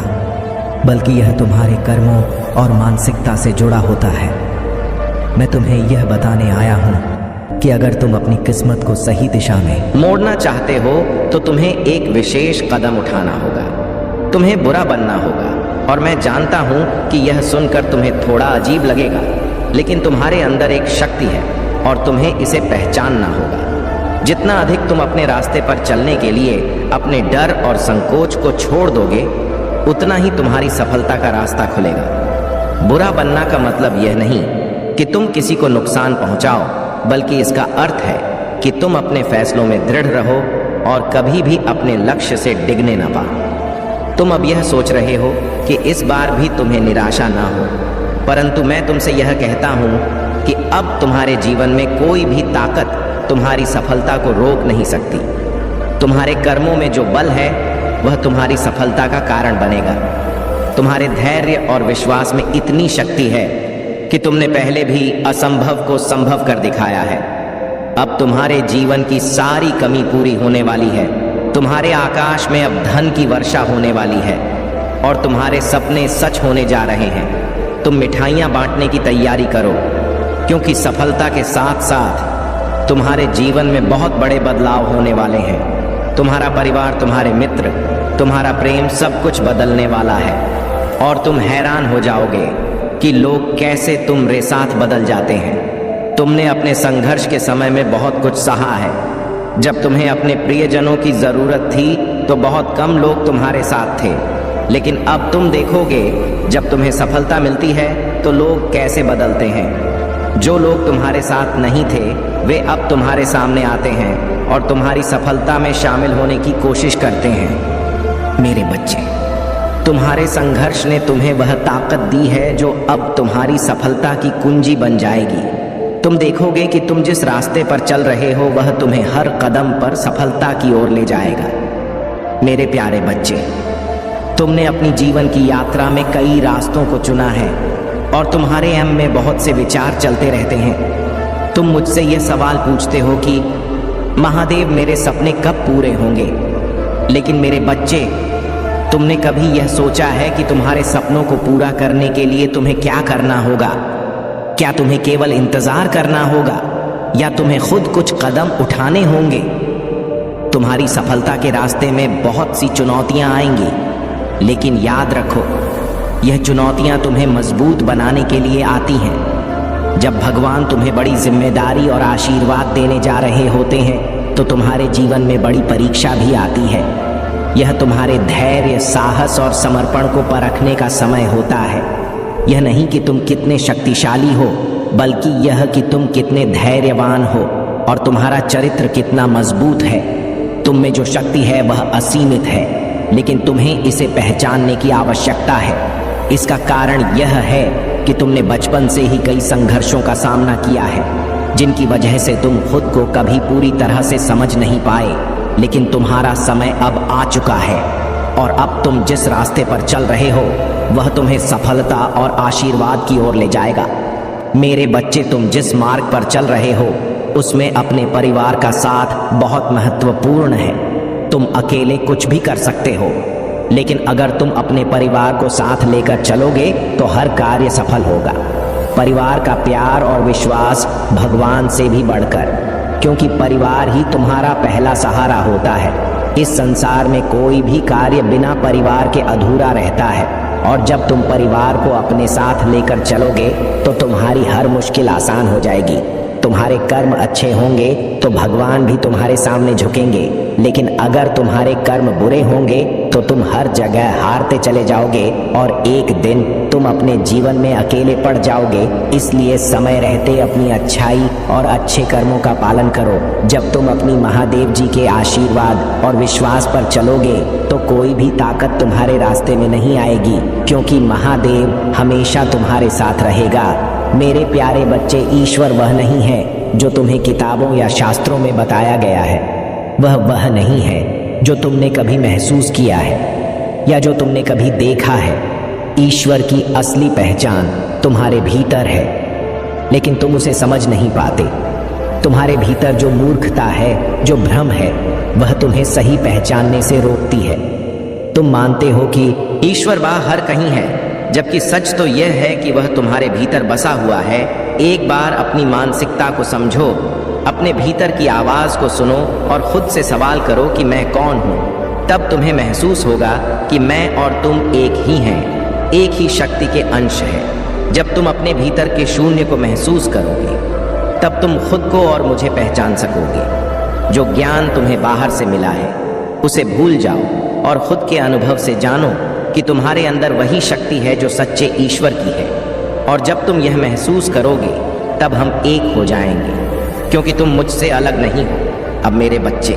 बल्कि यह तुम्हारे कर्मों और मानसिकता से जुड़ा होता है। मैं तुम्हें यह बताने आया हूँ कि अगर तुम अपनी किस्मत को सही दिशा में मोड़ना चाहते हो तो तुम्हें एक विशेष कदम उठाना होगा। तुम्हें बुरा बनना होगा। और मैं जानता हूं कि यह सुनकर तुम्हें थोड़ा अजीब लगेगा, लेकिन तुम्हारे अंदर एक शक्ति है और तुम्हें इसे पहचानना होगा। जितना अधिक तुम अपने रास्ते पर चलने के लिए अपने डर और संकोच को छोड़ दोगे, उतना ही तुम्हारी सफलता का रास्ता खुलेगा। बुरा बनना का मतलब यह नहीं कि तुम किसी को नुकसान पहुंचाओ, बल्कि इसका अर्थ है कि तुम अपने फैसलों में दृढ़ रहो और कभी भी अपने लक्ष्य से डिगने न पाओ। तुम अब यह सोच रहे हो कि इस बार भी तुम्हें निराशा ना हो, परंतु मैं तुमसे यह कहता हूँ कि अब तुम्हारे जीवन में कोई भी ताकत तुम्हारी सफलता को रोक नहीं सकती। तुम्हारे कर्मों में जो बल है वह तुम्हारी सफलता का कारण बनेगा। तुम्हारे धैर्य और विश्वास में इतनी शक्ति है कि तुमने पहले भी असंभव को संभव कर दिखाया है। अब तुम्हारे जीवन की सारी कमी पूरी होने वाली है। तुम्हारे आकाश में अब धन की वर्षा होने वाली है और तुम्हारे सपने सच होने जा रहे हैं। तुम मिठाइयाँ बांटने की तैयारी करो, क्योंकि सफलता के साथ साथ तुम्हारे जीवन में बहुत बड़े बदलाव होने वाले हैं। तुम्हारा परिवार, तुम्हारे मित्र, तुम्हारा प्रेम, सब कुछ बदलने वाला है और तुम हैरान हो जाओगे कि लोग कैसे तुम्हारे साथ बदल जाते हैं। तुमने अपने संघर्ष के समय में बहुत कुछ सहा है। जब तुम्हें अपने प्रियजनों की जरूरत थी तो बहुत कम लोग तुम्हारे साथ थे, लेकिन अब तुम देखोगे जब तुम्हें सफलता मिलती है तो लोग कैसे बदलते हैं। जो लोग तुम्हारे साथ नहीं थे वे अब तुम्हारे सामने आते हैं और तुम्हारी सफलता में शामिल होने की कोशिश करते हैं। मेरे बच्चे, तुम्हारे संघर्ष ने तुम्हें वह ताकत दी है जो अब तुम्हारी सफलता की कुंजी बन जाएगी। तुम देखोगे कि तुम जिस रास्ते पर चल रहे हो वह तुम्हें हर कदम पर सफलता की ओर ले जाएगा। मेरे प्यारे बच्चे, तुमने अपनी जीवन की यात्रा में कई रास्तों को चुना है और तुम्हारे मन में बहुत से विचार चलते रहते हैं। तुम मुझसे यह सवाल पूछते हो कि महादेव, मेरे सपने कब पूरे होंगे? लेकिन मेरे बच्चे, तुमने कभी यह सोचा है कि तुम्हारे सपनों को पूरा करने के लिए तुम्हें क्या करना होगा? क्या तुम्हें केवल इंतजार करना होगा या तुम्हें खुद कुछ कदम उठाने होंगे? तुम्हारी सफलता के रास्ते में बहुत सी चुनौतियां आएंगी, लेकिन याद रखो, यह चुनौतियां तुम्हें मजबूत बनाने के लिए आती हैं। जब भगवान तुम्हें बड़ी जिम्मेदारी और आशीर्वाद देने जा रहे होते हैं तो तुम्हारे जीवन में बड़ी परीक्षा भी आती है। यह तुम्हारे धैर्य, साहस और समर्पण को परखने का समय होता है। यह नहीं कि तुम कितने शक्तिशाली हो, बल्कि यह कि तुम कितने धैर्यवान हो और तुम्हारा चरित्र कितना मजबूत है। तुम में जो शक्ति है वह असीमित है, लेकिन तुम्हें इसे पहचानने की आवश्यकता है। इसका कारण यह है कि तुमने बचपन से ही कई संघर्षों का सामना किया है, जिनकी वजह से तुम खुद को कभी पूरी तरह से समझ नहीं पाए। लेकिन तुम्हारा समय अब आ चुका है और अब तुम जिस रास्ते पर चल रहे हो वह तुम्हें सफलता और आशीर्वाद की ओर ले जाएगा। मेरे बच्चे, तुम जिस मार्ग पर चल रहे हो उसमें अपने परिवार का साथ बहुत महत्वपूर्ण है। तुम अकेले कुछ भी कर सकते हो, लेकिन अगर तुम अपने परिवार को साथ लेकर चलोगे तो हर कार्य सफल होगा। परिवार का प्यार और विश्वास भगवान से भी बढ़कर, क्योंकि परिवार ही तुम्हारा पहला सहारा होता है। इस संसार में कोई भी कार्य बिना परिवार के अधूरा रहता है, और जब तुम परिवार को अपने साथ लेकर चलोगे तो तुम्हारी हर मुश्किल आसान हो जाएगी। तुम्हारे कर्म अच्छे होंगे तो भगवान भी तुम्हारे सामने झुकेंगे, लेकिन अगर तुम्हारे कर्म बुरे होंगे तो तुम हर जगह हारते चले जाओगे और एक दिन तुम अपने जीवन में अकेले पड़ जाओगे। इसलिए समय रहते अपनी अच्छाई और अच्छे कर्मों का पालन करो। जब तुम अपनी महादेव जी के आशीर्वाद और विश्वास पर चलोगे तो कोई भी ताकत तुम्हारे रास्ते में नहीं आएगी, क्योंकि महादेव हमेशा तुम्हारे साथ रहेगा। मेरे प्यारे बच्चे, ईश्वर वह नहीं है जो तुम्हें किताबों या शास्त्रों में बताया गया है। वह नहीं है जो तुमने कभी महसूस किया है या जो तुमने कभी देखा है। ईश्वर की असली पहचान तुम्हारे भीतर है, लेकिन तुम उसे समझ नहीं पाते। तुम्हारे भीतर जो मूर्खता है, जो भ्रम है, वह तुम्हें सही पहचानने से रोकती है। तुम मानते हो कि ईश्वर बाहर कहीं है, जबकि सच तो यह है कि वह तुम्हारे भीतर बसा हुआ है। एक बार अपनी मानसिकता को समझो, अपने भीतर की आवाज़ को सुनो और खुद से सवाल करो कि मैं कौन हूँ। तब तुम्हें महसूस होगा कि मैं और तुम एक ही हैं, एक ही शक्ति के अंश हैं। जब तुम अपने भीतर के शून्य को महसूस करोगे तब तुम खुद को और मुझे पहचान सकोगे। जो ज्ञान तुम्हें बाहर से मिला है उसे भूल जाओ और खुद के अनुभव से जानो कि तुम्हारे अंदर वही शक्ति है जो सच्चे ईश्वर की है। और जब तुम यह महसूस करोगे तब हम एक हो जाएंगे, क्योंकि तुम मुझसे अलग नहीं हो। अब मेरे बच्चे,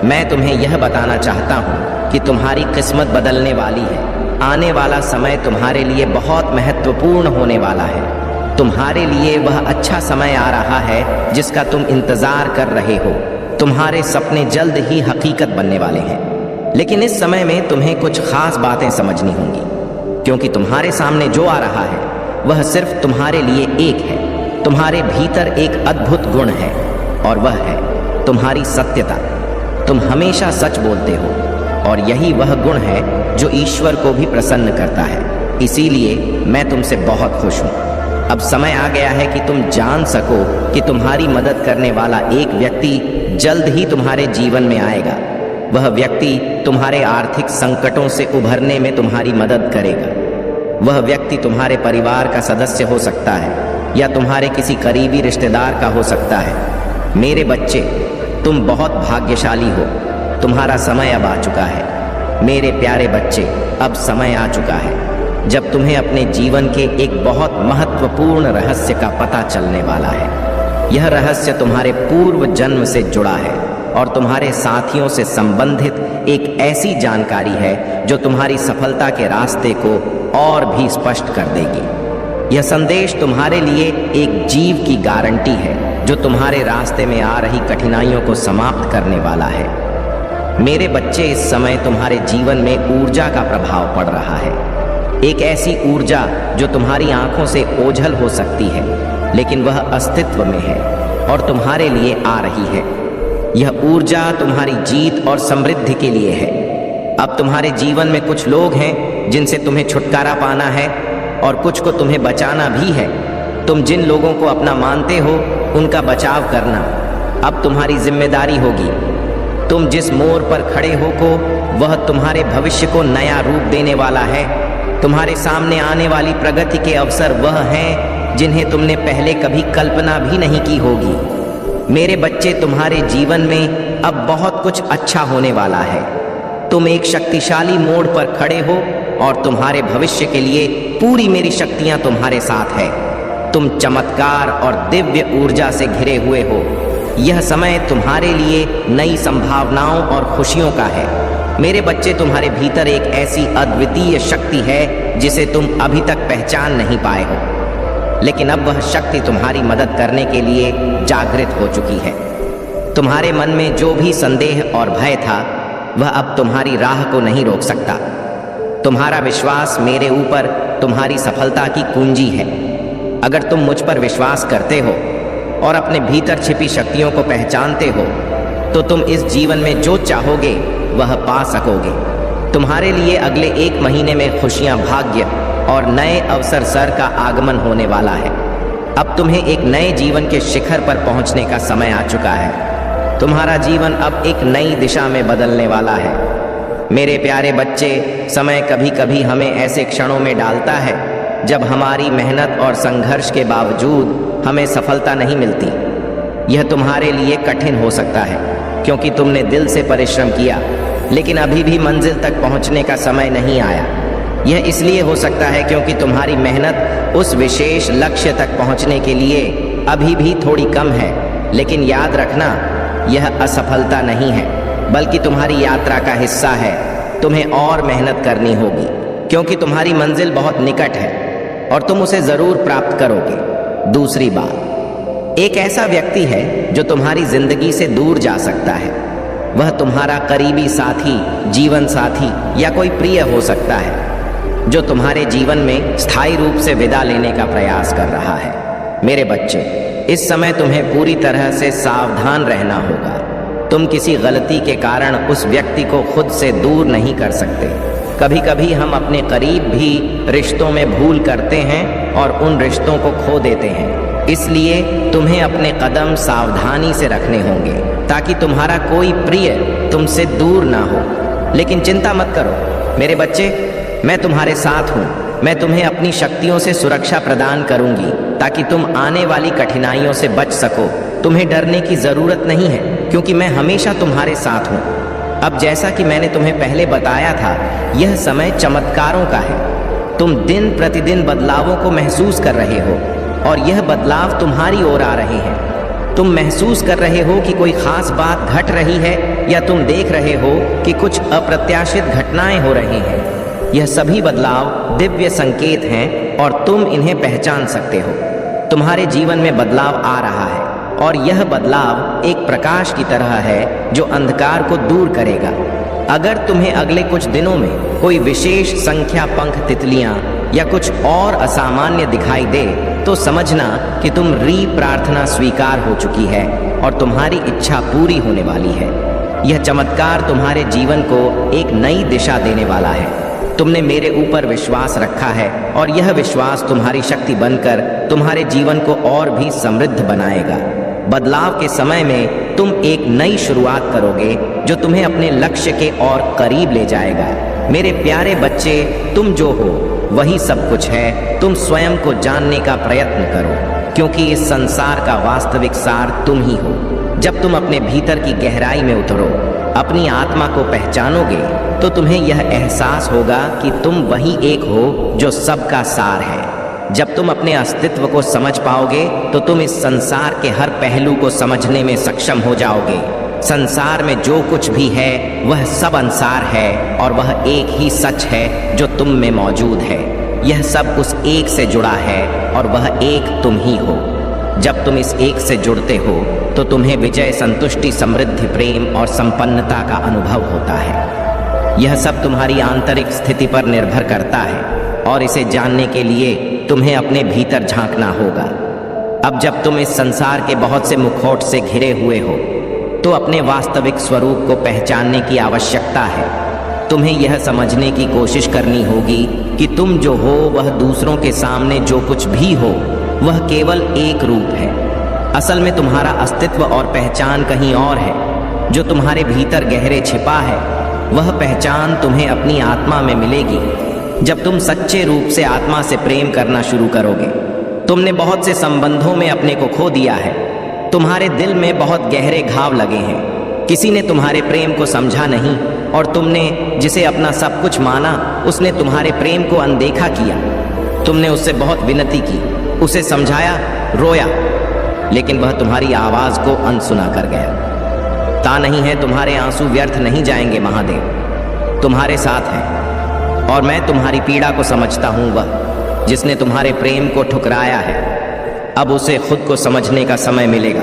मैं तुम्हें यह बताना चाहता हूँ कि तुम्हारी किस्मत बदलने वाली है। आने वाला समय तुम्हारे लिए बहुत महत्वपूर्ण होने वाला है। तुम्हारे लिए वह अच्छा समय आ रहा है जिसका तुम इंतजार कर रहे हो। तुम्हारे सपने जल्द ही हकीकत बनने वाले हैं, लेकिन इस समय में तुम्हें कुछ खास बातें समझनी होंगी, क्योंकि तुम्हारे सामने जो आ रहा है वह सिर्फ तुम्हारे लिए एक है। तुम्हारे भीतर एक अद्भुत गुण है और वह है तुम्हारी सत्यता। तुम हमेशा सच बोलते हो और यही वह गुण है जो ईश्वर को भी प्रसन्न करता है। इसीलिए मैं तुमसे बहुत खुश हूँ। अब समय आ गया है कि तुम जान सको कि तुम्हारी मदद करने वाला एक व्यक्ति जल्द ही तुम्हारे जीवन में आएगा। वह व्यक्ति तुम्हारे आर्थिक संकटों से उभरने में तुम्हारी मदद करेगा। वह व्यक्ति तुम्हारे परिवार का सदस्य हो सकता है या तुम्हारे किसी करीबी रिश्तेदार का हो सकता है। मेरे बच्चे, तुम बहुत भाग्यशाली हो। तुम्हारा समय अब आ चुका है। मेरे प्यारे बच्चे, अब समय आ चुका है जब तुम्हें अपने जीवन के एक बहुत महत्वपूर्ण रहस्य का पता चलने वाला है। यह रहस्य तुम्हारे पूर्व जन्म से जुड़ा है। और तुम्हारे साथियों से संबंधित एक ऐसी जानकारी है जो तुम्हारी सफलता के रास्ते को और भी स्पष्ट कर देगी। यह संदेश तुम्हारे लिए एक जीव की गारंटी है जो तुम्हारे रास्ते में आ रही कठिनाइयों को समाप्त करने वाला है। मेरे बच्चे, इस समय तुम्हारे जीवन में ऊर्जा का प्रभाव पड़ रहा है, एक ऐसी ऊर्जा जो तुम्हारी आंखों से ओझल हो सकती है, लेकिन वह अस्तित्व में है और तुम्हारे लिए आ रही है। यह ऊर्जा तुम्हारी जीत और समृद्धि के लिए है। अब तुम्हारे जीवन में कुछ लोग हैं जिनसे तुम्हें छुटकारा पाना है और कुछ को तुम्हें बचाना भी है। तुम जिन लोगों को अपना मानते हो उनका बचाव करना अब तुम्हारी जिम्मेदारी होगी। तुम जिस मोड़ पर खड़े हो को वह तुम्हारे भविष्य को नया रूप देने वाला है। तुम्हारे सामने आने वाली प्रगति के अवसर वह हैं जिन्हें तुमने पहले कभी कल्पना भी नहीं की होगी। मेरे बच्चे, तुम्हारे जीवन में अब बहुत कुछ अच्छा होने वाला है। तुम एक शक्तिशाली मोड़ पर खड़े हो और तुम्हारे भविष्य के लिए पूरी मेरी शक्तियां तुम्हारे साथ है। तुम चमत्कार और दिव्य ऊर्जा से घिरे हुए हो। यह समय तुम्हारे लिए नई संभावनाओं और खुशियों का है। मेरे बच्चे, तुम्हारे भीतर एक ऐसी अद्वितीय शक्ति है जिसे तुम अभी तक पहचान नहीं पाए हो, लेकिन अब वह शक्ति तुम्हारी मदद करने के लिए जागृत हो चुकी है। तुम्हारे मन में जो भी संदेह और भय था वह अब तुम्हारी राह को नहीं रोक सकता। तुम्हारा विश्वास मेरे ऊपर तुम्हारी सफलता की कुंजी है। अगर तुम मुझ पर विश्वास करते हो और अपने भीतर छिपी शक्तियों को पहचानते हो तो तुम इस जीवन में जो चाहोगे वह पा सकोगे। तुम्हारे लिए अगले 1 महीने में खुशियां, भाग्य और नए अवसर सर का आगमन होने वाला है। अब तुम्हें एक नए जीवन के शिखर पर पहुंचने का समय आ चुका है। तुम्हारा जीवन अब एक नई दिशा में बदलने वाला है। मेरे प्यारे बच्चे, समय कभी कभी हमें ऐसे क्षणों में डालता है जब हमारी मेहनत और संघर्ष के बावजूद हमें सफलता नहीं मिलती। यह तुम्हारे लिए कठिन हो सकता है क्योंकि तुमने दिल से परिश्रम किया, लेकिन अभी भी मंजिल तक पहुंचने का समय नहीं आया। यह इसलिए हो सकता है क्योंकि तुम्हारी मेहनत उस विशेष लक्ष्य तक पहुंचने के लिए अभी भी थोड़ी कम है। लेकिन याद रखना, यह असफलता नहीं है बल्कि तुम्हारी यात्रा का हिस्सा है। तुम्हें और मेहनत करनी होगी क्योंकि तुम्हारी मंजिल बहुत निकट है और तुम उसे जरूर प्राप्त करोगे। दूसरी बात, एक ऐसा व्यक्ति है जो तुम्हारी जिंदगी से दूर जा सकता है। वह तुम्हारा करीबी साथी, जीवन साथी या कोई प्रिय हो सकता है जो तुम्हारे जीवन में स्थायी रूप से विदा लेने का प्रयास कर रहा है। मेरे बच्चे, इस समय तुम्हें पूरी तरह से सावधान रहना होगा। तुम किसी गलती के कारण उस व्यक्ति को खुद से दूर नहीं कर सकते। कभी कभी हम अपने करीब भी रिश्तों में भूल करते हैं और उन रिश्तों को खो देते हैं। इसलिए तुम्हें अपने कदम सावधानी से रखने होंगे ताकि तुम्हारा कोई प्रिय तुमसे दूर ना हो। लेकिन चिंता मत करो मेरे बच्चे, मैं तुम्हारे साथ हूँ। मैं तुम्हें अपनी शक्तियों से सुरक्षा प्रदान करूंगी ताकि तुम आने वाली कठिनाइयों से बच सको। तुम्हें डरने की जरूरत नहीं है क्योंकि मैं हमेशा तुम्हारे साथ हूँ। अब जैसा कि मैंने तुम्हें पहले बताया था, यह समय चमत्कारों का है। तुम दिन प्रतिदिन बदलावों को महसूस कर रहे हो और यह बदलाव तुम्हारी ओर आ रहे हैं। तुम महसूस कर रहे हो कि कोई खास बात घट रही है या तुम देख रहे हो कि कुछ अप्रत्याशित घटनाएं हो रही हैं। यह सभी बदलाव दिव्य संकेत हैं और तुम इन्हें पहचान सकते हो। तुम्हारे जीवन में बदलाव आ रहा है और यह बदलाव एक प्रकाश की तरह है जो अंधकार को दूर करेगा। अगर तुम्हें अगले कुछ दिनों में कोई विशेष संख्या पंख तितलियां या कुछ और असामान्य दिखाई दे तो समझना कि तुम प्रार्थना स्वीकार हो चुकी है और तुम्हारी इच्छा पूरी होने वाली है। यह चमत्कार तुम्हारे जीवन को एक नई दिशा देने वाला है। तुमने मेरे ऊपर विश्वास रखा है और यह विश्वास तुम्हारी शक्ति बनकर तुम्हारे जीवन को और भी समृद्ध बनाएगा। बदलाव के समय में तुम एक नई शुरुआत करोगे जो तुम्हें अपने लक्ष्य के और करीब ले जाएगा। मेरे प्यारे बच्चे, तुम जो हो वही सब कुछ है। तुम स्वयं को जानने का प्रयत्न करो क्योंकि इस संसार का वास्तविक सार तुम ही हो। जब तुम अपने भीतर की गहराई में उतरो, अपनी आत्मा को पहचानोगे तो तुम्हें यह एहसास होगा कि तुम वही एक हो जो सबका सार है। जब तुम अपने अस्तित्व को समझ पाओगे तो तुम इस संसार के हर पहलू को समझने में सक्षम हो जाओगे। संसार में जो कुछ भी है वह सब अंसार है और वह एक ही सच है जो तुम में मौजूद है। यह सब उस एक से जुड़ा है और वह एक तुम ही हो। जब तुम इस एक से जुड़ते हो तो तुम्हें विजय, संतुष्टि, समृद्धि, प्रेम और संपन्नता का अनुभव होता है। यह सब तुम्हारी आंतरिक स्थिति पर निर्भर करता है और इसे जानने के लिए तुम्हें अपने भीतर झांकना होगा। अब जब तुम इस संसार के बहुत से मुखौट से घिरे हुए हो तो अपने वास्तविक स्वरूप को पहचानने की आवश्यकता है। तुम्हें यह समझने की कोशिश करनी होगी कि तुम जो हो वह दूसरों के सामने जो कुछ भी हो वह केवल एक रूप है। असल में तुम्हारा अस्तित्व और पहचान कहीं और है। जो तुम्हारे भीतर गहरे छिपा है वह पहचान तुम्हें अपनी आत्मा में मिलेगी जब तुम सच्चे रूप से आत्मा से प्रेम करना शुरू करोगे। तुमने बहुत से संबंधों में अपने को खो दिया है। तुम्हारे दिल में बहुत गहरे घाव लगे हैं। किसी ने तुम्हारे प्रेम को समझा नहीं और तुमने जिसे अपना सब कुछ माना उसने तुम्हारे प्रेम को अनदेखा किया। तुमने उससे बहुत विनती की, उसे समझाया, रोया, लेकिन वह तुम्हारी आवाज को अनसुना कर गया। ता नहीं है तुम्हारे आंसू व्यर्थ नहीं जाएंगे। महादेव तुम्हारे साथ हैं और मैं तुम्हारी पीड़ा को समझता हूँ। वह जिसने तुम्हारे प्रेम को ठुकराया है अब उसे खुद को समझने का समय मिलेगा।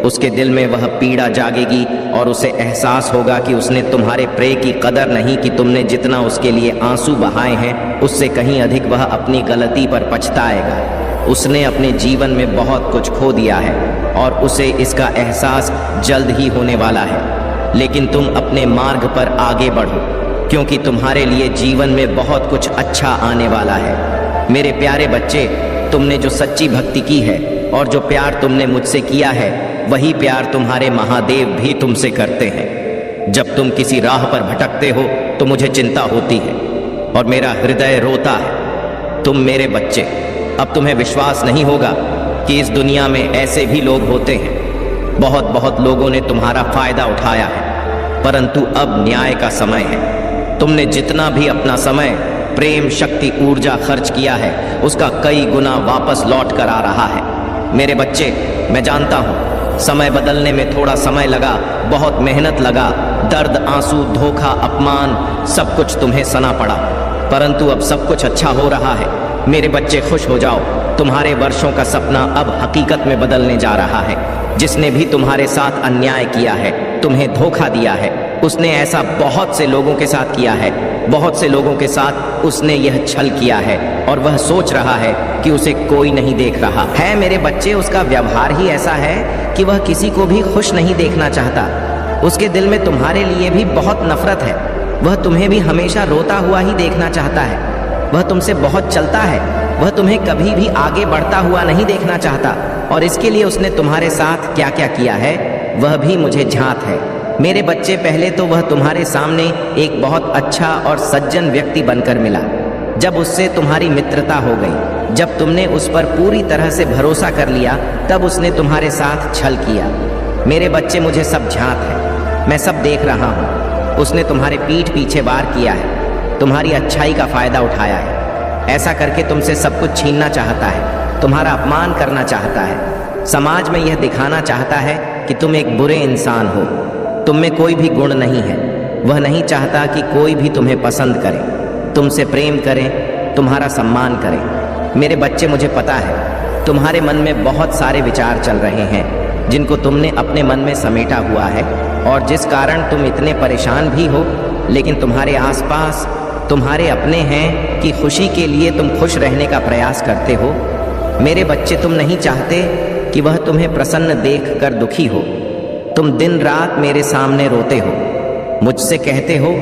उसके दिल में वह पीड़ा जागेगी और उसे एहसास होगा कि उसने तुम्हारे प्रेम की कदर नहीं की। तुमने जितना उसके लिए आंसू बहाए हैं उससे कहीं अधिक वह अपनी गलती पर पछताएगा। उसने अपने जीवन में बहुत कुछ खो दिया है और उसे इसका एहसास जल्द ही होने वाला है। लेकिन तुम अपने मार्ग पर आगे बढ़ो क्योंकि तुम्हारे लिए जीवन में बहुत कुछ अच्छा आने वाला है। मेरे प्यारे बच्चे, तुमने जो सच्ची भक्ति की है और जो प्यार तुमने मुझसे किया है वही प्यार तुम्हारे महादेव भी तुमसे करते हैं। जब तुम किसी राह पर भटकते हो तो मुझे चिंता होती है और मेरा हृदय रोता है। तुम मेरे बच्चे, अब तुम्हें विश्वास नहीं होगा कि इस दुनिया में ऐसे भी लोग होते हैं। बहुत बहुत लोगों ने तुम्हारा फायदा उठाया है, परंतु अब न्याय का समय है। तुमने जितना भी अपना समय, प्रेम, शक्ति, ऊर्जा खर्च किया है उसका कई गुना वापस लौट कर आ रहा है। मेरे बच्चे, मैं जानता हूँ समय बदलने में थोड़ा समय लगा, बहुत मेहनत लगा, दर्द, आंसू, धोखा, अपमान सब कुछ तुम्हें सना पड़ा, परंतु अब सब कुछ अच्छा हो रहा है। मेरे बच्चे खुश हो जाओ, तुम्हारे वर्षों का सपना अब हकीकत में बदलने जा रहा है। जिसने भी तुम्हारे साथ अन्याय किया है, तुम्हें धोखा दिया है, उसने ऐसा बहुत से लोगों के साथ किया है। बहुत से लोगों के साथ उसने यह छल किया है और वह सोच रहा है कि उसे कोई नहीं देख रहा है। मेरे बच्चे, उसका व्यवहार ही ऐसा है कि वह किसी को भी खुश नहीं देखना चाहता। उसके दिल में तुम्हारे लिए भी बहुत नफरत है। वह तुम्हें भी हमेशा रोता हुआ ही देखना चाहता है। वह तुमसे बहुत चलता है। वह तुम्हें कभी भी आगे बढ़ता हुआ नहीं देखना चाहता और इसके लिए उसने तुम्हारे साथ क्या क्या किया है वह भी मुझे झांत है। मेरे बच्चे, पहले तो वह तुम्हारे सामने एक बहुत अच्छा और सज्जन व्यक्ति बनकर मिला। जब उससे तुम्हारी मित्रता हो गई, जब तुमने उस पर पूरी तरह से भरोसा कर लिया, तब उसने तुम्हारे साथ छल किया। मेरे बच्चे, मुझे सब झांत है, मैं सब देख रहा हूँ। उसने तुम्हारे पीठ पीछे वार किया है, तुम्हारी अच्छाई का फायदा उठाया है। ऐसा करके तुमसे सब कुछ छीनना चाहता है, तुम्हारा अपमान करना चाहता है, समाज में यह दिखाना चाहता है कि तुम एक बुरे इंसान हो, तुम में कोई भी गुण नहीं है। वह नहीं चाहता कि कोई भी तुम्हें पसंद करे, तुमसे प्रेम करे, तुम्हारा सम्मान करे। मेरे बच्चे, मुझे पता है तुम्हारे मन में बहुत सारे विचार चल रहे हैं जिनको तुमने अपने मन में समेटा हुआ है और जिस कारण तुम इतने परेशान भी हो। लेकिन तुम्हारे आसपास तुम्हारे अपने हैं कि खुशी के लिए तुम खुश रहने का प्रयास करते हो। मेरे बच्चे, तुम नहीं चाहते कि वह तुम्हें प्रसन्न देखकर दुखी हो। तुम दिन रात मेरे सामने रोते हो, मुझसे कहते हो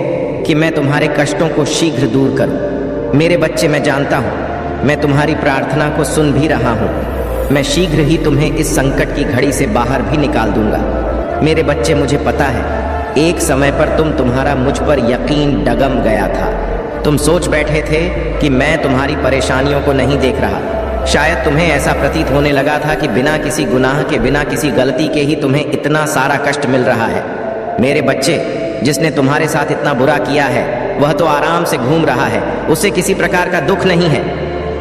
कि मैं तुम्हारे कष्टों को शीघ्र दूर करूं। मेरे बच्चे, मैं जानता हूं, मैं तुम्हारी प्रार्थना को सुन भी रहा हूं। मैं शीघ्र ही तुम्हें इस संकट की घड़ी से बाहर भी निकाल दूंगा। मेरे बच्चे, मुझे पता है एक समय पर तुम्हारा मुझ पर यकीन डगम गया था। तुम सोच बैठे थे कि मैं तुम्हारी परेशानियों को नहीं देख रहा। शायद तुम्हें ऐसा प्रतीत होने लगा था कि बिना किसी गुनाह के, बिना किसी गलती के ही तुम्हें इतना सारा कष्ट मिल रहा है। मेरे बच्चे, जिसने तुम्हारे साथ इतना बुरा किया है वह तो आराम से घूम रहा है, उसे किसी प्रकार का दुख नहीं है।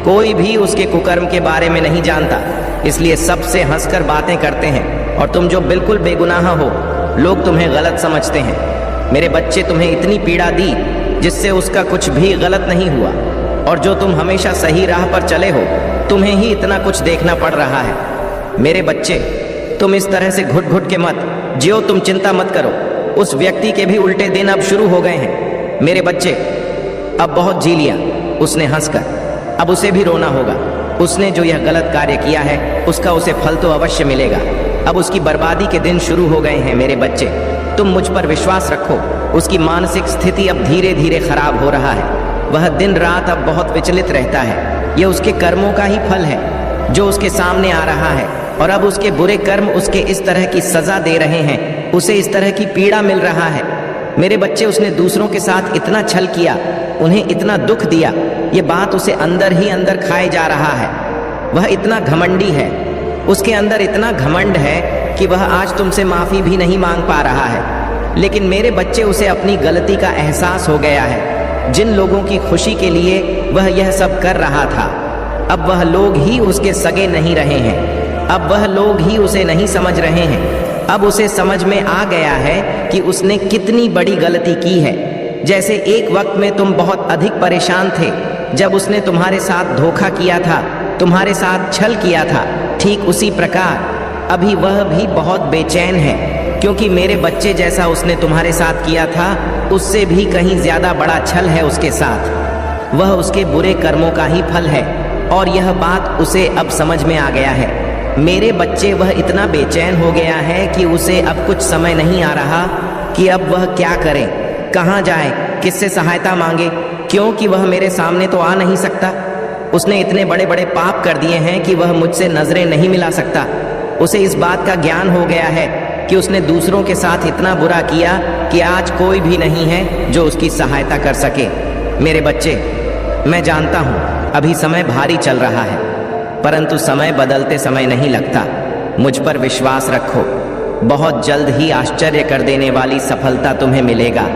कोई भी उसके कुकर्म के बारे में नहीं जानता, इसलिए सबसे हंसकर बातें करते हैं। और तुम जो बिल्कुल बेगुनाह हो, लोग तुम्हें गलत समझते हैं। मेरे बच्चे तुम्हें इतनी पीड़ा दी जिससे उसका कुछ भी गलत नहीं हुआ, और जो तुम हमेशा सही राह पर चले हो तुम्हें ही इतना कुछ देखना पड़ रहा है। मेरे बच्चे, तुम इस तरह से घुट घुट के मत जियो, तुम चिंता मत करो। उस व्यक्ति के भी उल्टे दिन अब शुरू हो गए हैं। मेरे बच्चे, अब बहुत जी लिया उसने हंसकर, अब उसे भी रोना होगा। उसने जो यह गलत कार्य किया है उसका उसे फल तो अवश्य मिलेगा। अब उसकी बर्बादी के दिन शुरू हो गए हैं। मेरे बच्चे, तुम मुझ पर विश्वास रखो। उसकी मानसिक स्थिति अब धीरे धीरे खराब हो रहा है। वह दिन रात अब बहुत विचलित रहता है। यह उसके कर्मों का ही फल है जो उसके सामने आ रहा है, और अब उसके बुरे कर्म उसके इस तरह की सजा दे रहे हैं, उसे इस तरह की पीड़ा मिल रहा है। मेरे बच्चे, उसने दूसरों के साथ इतना छल किया, उन्हें इतना दुख दिया, ये बात उसे अंदर ही अंदर खाए जा रहा है। वह इतना घमंडी है, उसके अंदर इतना घमंड है कि वह आज तुमसे माफ़ी भी नहीं मांग पा रहा है। लेकिन मेरे बच्चे, उसे अपनी गलती का एहसास हो गया है। जिन लोगों की खुशी के लिए वह यह सब कर रहा था, अब वह लोग ही उसके सगे नहीं रहे हैं। अब वह लोग ही उसे नहीं समझ रहे हैं। अब उसे समझ में आ गया है कि उसने कितनी बड़ी गलती की है। जैसे एक वक्त में तुम बहुत अधिक परेशान थे जब उसने तुम्हारे साथ धोखा किया था, तुम्हारे साथ छल किया था, ठीक उसी प्रकार अभी वह भी बहुत बेचैन है, क्योंकि मेरे बच्चे, जैसा उसने तुम्हारे साथ किया था उससे भी कहीं ज्यादा बड़ा छल है उसके साथ। वह उसके बुरे कर्मों का ही फल है, और यह बात उसे अब समझ में आ गया है। मेरे बच्चे, वह इतना बेचैन हो गया है कि उसे अब कुछ समय नहीं आ रहा कि अब वह क्या करे, कहाँ जाए, किससे सहायता मांगे, क्योंकि वह मेरे सामने तो आ नहीं सकता। उसने इतने बड़े बड़े पाप कर दिए हैं कि वह मुझसे नजरें नहीं मिला सकता। उसे इस बात का ज्ञान हो गया है कि उसने दूसरों के साथ इतना बुरा किया कि आज कोई भी नहीं है जो उसकी सहायता कर सके। मेरे बच्चे, मैं जानता हूँ अभी समय भारी चल रहा है, परंतु समय बदलते समय नहीं लगता। मुझ पर विश्वास रखो, बहुत जल्द ही आश्चर्य कर देने वाली सफलता तुम्हें मिलेगा।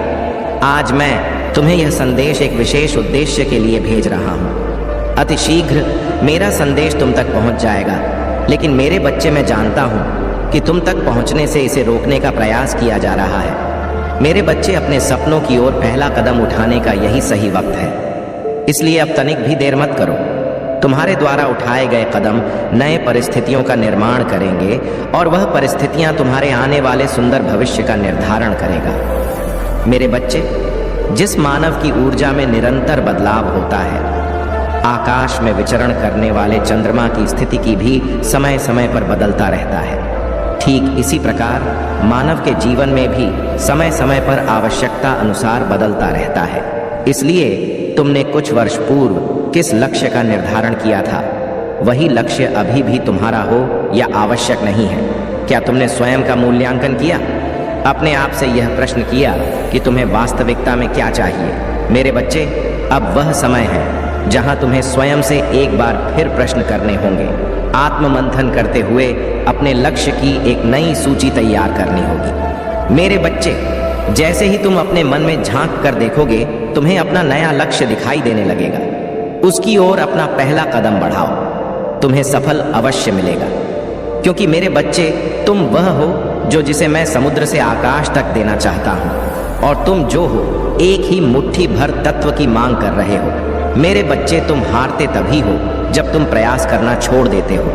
आज मैं तुम्हें यह संदेश एक विशेष उद्देश्य के लिए भेज रहा हूँ। अति शीघ्र मेरा संदेश तुम तक पहुँच जाएगा, लेकिन मेरे बच्चे, मैं जानता हूँ कि तुम तक पहुँचने से इसे रोकने का प्रयास किया जा रहा है। मेरे बच्चे, अपने सपनों की ओर पहला कदम उठाने का यही सही वक्त है, इसलिए अब तनिक भी देर मत करो। तुम्हारे द्वारा उठाए गए कदम नए परिस्थितियों का निर्माण करेंगे, और वह परिस्थितियां तुम्हारे आने वाले सुंदर भविष्य का निर्धारण करेगा। मेरे बच्चे, जिस मानव की ऊर्जा में निरंतर बदलाव होता है, आकाश में विचरण करने वाले चंद्रमा की स्थिति की भी समय समय पर बदलता रहता है, ठीक इसी प्रकार मानव के जीवन में भी समय समय पर आवश्यकता अनुसार बदलता रहता है। इसलिए तुमने कुछ वर्ष पूर्व किस लक्ष्य का निर्धारण किया था, वही लक्ष्य अभी भी तुम्हारा हो या आवश्यक नहीं है। क्या तुमने स्वयं का मूल्यांकन किया? अपने आप से यह प्रश्न किया कि तुम्हें वास्तविकता में क्या चाहिए? मेरे बच्चे, अब वह समय है जहां तुम्हें स्वयं से एक बार फिर प्रश्न करने होंगे। आत्ममंथन करते हुए अपने लक्ष्य की एक नई सूची तैयार करनी होगी। मेरे बच्चे, जैसे ही तुम अपने मन में झांक कर देखोगे, तुम्हें अपना नया लक्ष्य दिखाई देने लगेगा। उसकी ओर अपना पहला कदम बढ़ाओ, तुम्हें सफल अवश्य मिलेगा। क्योंकि मेरे बच्चे, तुम वह हो जो जिसे मैं समुद्र से आकाश तक देना चाहता हूँ, और तुम जो हो एक ही मुट्ठी भर तत्व की मांग कर रहे हो। मेरे बच्चे, तुम हारते तभी हो जब तुम प्रयास करना छोड़ देते हो।